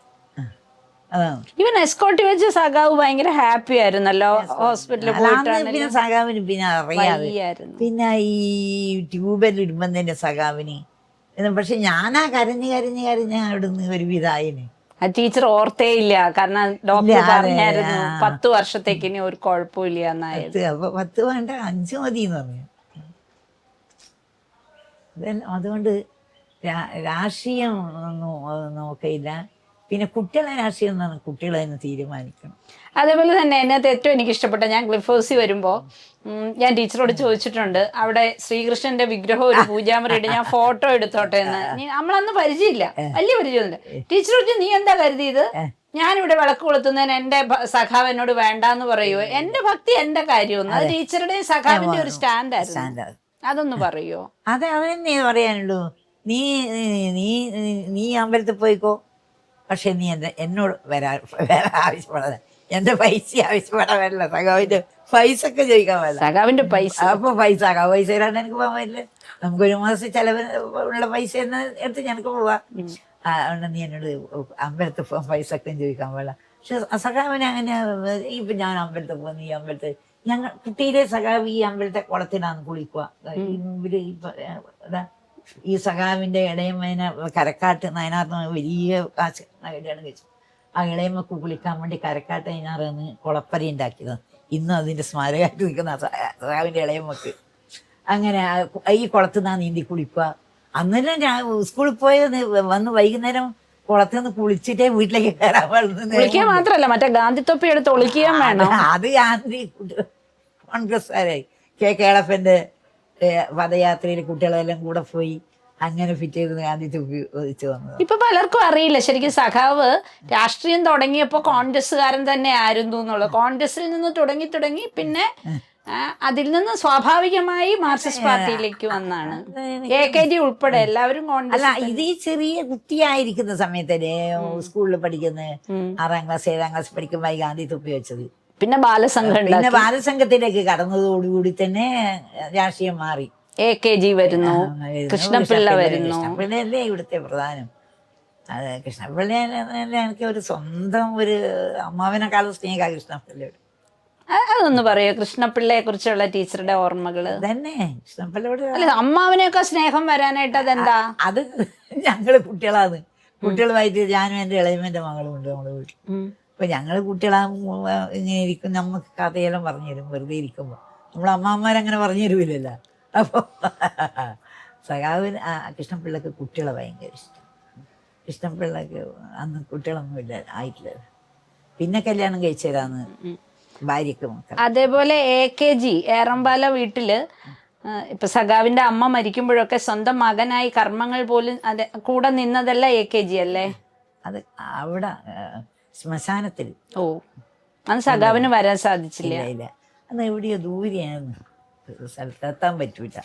അതാണ്. ഇവൻ എസ്കോട്ടി വെച്ച് സഖാവ് ഭയങ്കര ഹാപ്പി ആയിരുന്നല്ലോ ഹോസ്പിറ്റലിൽ പോയിട്ട്. പിന്നെ സഖാവിന് പിന്നെ അറിയാതെ പിന്നെ ഈ ട്യൂബെല്ലാം ഇടുമ്പം തന്നെ സഖാവിന്. പക്ഷെ ഞാനാ കരഞ്ഞ് അവിടുന്ന് ഒരു വിധായന്. ടീച്ചർ ഓർത്തേ ഇല്ല, കാരണം ഡോക്ടർ പറഞ്ഞായിരുന്നു 10 വർഷത്തേക്ക് ഇനി ഒരു കുഴപ്പമില്ല എന്നായത്. അപ്പൊ 10 വേണ്ട 5 മതി എന്ന് പറഞ്ഞു. അതുകൊണ്ട് രാഷ്ട്രീയം നോക്കയില്ല. പിന്നെ കുട്ടികളെ രാഷ്ട്രീയം എന്നാണ്, കുട്ടികളെ തന്നെ തീരുമാനിക്കണം. അതേപോലെ തന്നെ അതിനകത്ത് ഏറ്റവും എനിക്ക് ഇഷ്ടപ്പെട്ട, ഞാൻ ക്ലിഫ് ഹൗസിൽ വരുമ്പോ ഞാൻ ടീച്ചറോട് ചോദിച്ചിട്ടുണ്ട് അവിടെ ശ്രീകൃഷ്ണന്റെ വിഗ്രഹം ഒരു പൂജാമുറിയിട്ട് ഞാൻ ഫോട്ടോ എടുത്തോട്ടെ എന്ന്. നമ്മളന്ന് പരിചയമില്ല, വലിയ പരിചയമുണ്ട്. ടീച്ചറോട് നീ എന്താ കരുതിയത്, ഞാനിവിടെ വിളക്ക് കൊളുത്തുന്നതിന് എന്റെ സഖാവ് എന്നോട് വേണ്ടാന്ന് പറയുമോ? എന്റെ ഭക്തി എന്റെ കാര്യമൊന്നും. അത് ടീച്ചറുടെ സഖാവിന്റെ ഒരു സ്റ്റാൻഡായിരുന്നു. അതൊന്ന് പറയുമോ? അതെ, അവരെന്നെ പറയാനുള്ളൂ. നീ നീ നീ അമ്പലത്തിൽ പോയിക്കോ, പക്ഷെ നീ എന്നോട് വരാൻ ആവശ്യപ്പെടാതെ, എന്റെ പൈസ ആവശ്യപ്പെടാൻ പറ്റില്ല. സഖാവിന്റെ പൈസ ഒക്കെ ചോദിക്കാൻ പറ്റില്ല. സഖാവിന്റെ പൈസ അപ്പൊ പൈസ തരാണ്ട് എനിക്ക് പോകാൻ പറ്റില്ല. നമുക്കൊരു മാസം ചെലവ് ഉള്ള പൈസ എടുത്ത് ഞങ്ങൾക്ക് പോവാം. അതുകൊണ്ട് നീ എന്നോട് അമ്പലത്തിൽ പോകാൻ പൈസ ഒക്കെ ചോദിക്കാൻ പാടില്ല. പക്ഷെ സഖാവിന് അങ്ങനെ ഇപ്പൊ ഞാൻ അമ്പലത്തിൽ പോകുന്നു, ഈ അമ്പലത്തിൽ ഞങ്ങൾ കുട്ടിയിലെ സഖാവ് ഈ അമ്പലത്തെ കുളത്തിനാണ് കുളിക്കുക. ഇവര് ഈ സഖാവിന്റെ ഇടയമ്മേനെ കരക്കാട്ട് അതിനകത്ത് വലിയ കാശ് കല്യാണം കഴിച്ചു. ആ ഇളയമ്മക്ക് കുളിക്കാൻ വേണ്ടി കരക്കാട്ട് അതിനകത്ത് കുളപ്പര ഉണ്ടാക്കിയതാണ്. ഇന്നും അതിന്റെ സ്മാരകമായിട്ട് നിൽക്കുന്ന സഖാവിന്റെ ഇളയമ്മക്ക്. അങ്ങനെ ഈ കുളത്തിൽ നിന്നാണ് നീന്തി കുളിക്കുക. അന്നേരം ഞാൻ സ്കൂളിൽ പോയത് വന്ന് വൈകുന്നേരം കുളത്തിൽ നിന്ന് കുളിച്ചിട്ടേ വീട്ടിലേക്ക് കയറാൻ പാടുന്നത്. മാത്രല്ല മറ്റേ ഗാന്ധിത്തൊപ്പി എടുത്ത് ഒളിക്കുകയും വേണം. അത് ഗാന്ധി കോൺഗ്രസ്സുകാരായി കേളപ്പന്റെ പദയാത്രയിൽ കുട്ടികളെല്ലാം കൂടെ പോയി അങ്ങനെ ഫിറ്റ് ചെയ്ത് ഗാന്ധി തൊപ്പി ഒതിച്ചു വന്നത്. ഇപ്പൊ പലർക്കും അറിയില്ല ശരിക്കും സഖാവ് രാഷ്ട്രീയം തുടങ്ങിയപ്പോ കോൺഗ്രസ്സുകാരൻ തന്നെ ആയിരുന്നു എന്നുള്ളത്. കോൺഗ്രസിൽ നിന്ന് തുടങ്ങി പിന്നെ അതിൽ നിന്ന് സ്വാഭാവികമായി മാർക്സിസ്റ്റ് പാർട്ടിയിലേക്ക് വന്നാണ്. AKG ഉൾപ്പെടെ എല്ലാവരും കോൺഗ്രസ്. അല്ല, ഇത് ഈ ചെറിയ കുട്ടിയായിരിക്കുന്ന സമയത്തല്ലേ സ്കൂളിൽ പഠിക്കുന്ന 6ാം ക്ലാസ് 7ാം ക്ലാസ് പഠിക്കുമ്പോ ഗാന്ധി തൊപ്പി വെച്ചത്. പിന്നെ ബാലസംഘത്തിലേക്ക് കടന്നതോടുകൂടി തന്നെ രാഷ്ട്രീയം മാറി. AKG വരുന്നു, കൃഷ്ണപിള്ള വരുന്നു. കൃഷ്ണപിള്ളയല്ലേ ഇവിടുത്തെ പ്രധാനം. അത് കൃഷ്ണപിള്ള എനിക്ക് ഒരു സ്വന്തം ഒരു അമ്മാവനെക്കാളും സ്നേഹ കൃഷ്ണപിള്ളയോട്. അതൊന്ന് പറയോ കൃഷ്ണപിള്ളയെ കുറിച്ചുള്ള ടീച്ചറുടെ ഓർമ്മകള്? തന്നെ കൃഷ്ണപിള്ളയോട് അല്ല, അമ്മാവനെയൊക്കെ സ്നേഹം വരാനായിട്ട് അതെന്താ? അത് ഞങ്ങള് കുട്ടികളാണ്. കുട്ടികളുമായിട്ട് ഞാനും എൻ്റെ ഇളയമ്മന്റെ മകളും ഉണ്ട് നമ്മുടെ വീട്ടിൽ. അപ്പൊ ഞങ്ങള് കുട്ടികളാകുമ്പോ ഇങ്ങനെ ഇരിക്കും, നമുക്ക് കഥയെല്ലാം പറഞ്ഞു തരും വെറുതെ ഇരിക്കുമ്പോ. നമ്മളെ അമ്മാമ്മമാരങ്ങനെ പറഞ്ഞു തരൂലല്ലോ. അപ്പൊ സഖാവിന് കൃഷ്ണപിള്ളക്ക് കുട്ടികളെ ഭയങ്കര ഇഷ്ടം. കൃഷ്ണപിള്ളക്ക് അന്ന് കുട്ടികളൊന്നുമില്ല, ആയിട്ടില്ല. പിന്നെ കല്യാണം കഴിച്ചതാന്ന് ഭാര്യക്ക് മക്കൾ. അതേപോലെ AKG ഏറമ്പാല വീട്ടില് ഇപ്പൊ സഖാവിന്റെ അമ്മ മരിക്കുമ്പോഴൊക്കെ സ്വന്തം മകനായി കർമ്മങ്ങൾ പോലും കൂടെ നിന്നതല്ല AKG അല്ലേ? അത് അവിടെ ശ്മശാനത്തിൽ അന്ന് സഖാവിന് വരാൻ സാധിച്ചില്ല. ഇല്ല അന്ന് എവിടെയോ ദൂരെയാണ് സ്ഥലത്തെത്താൻ പറ്റൂല.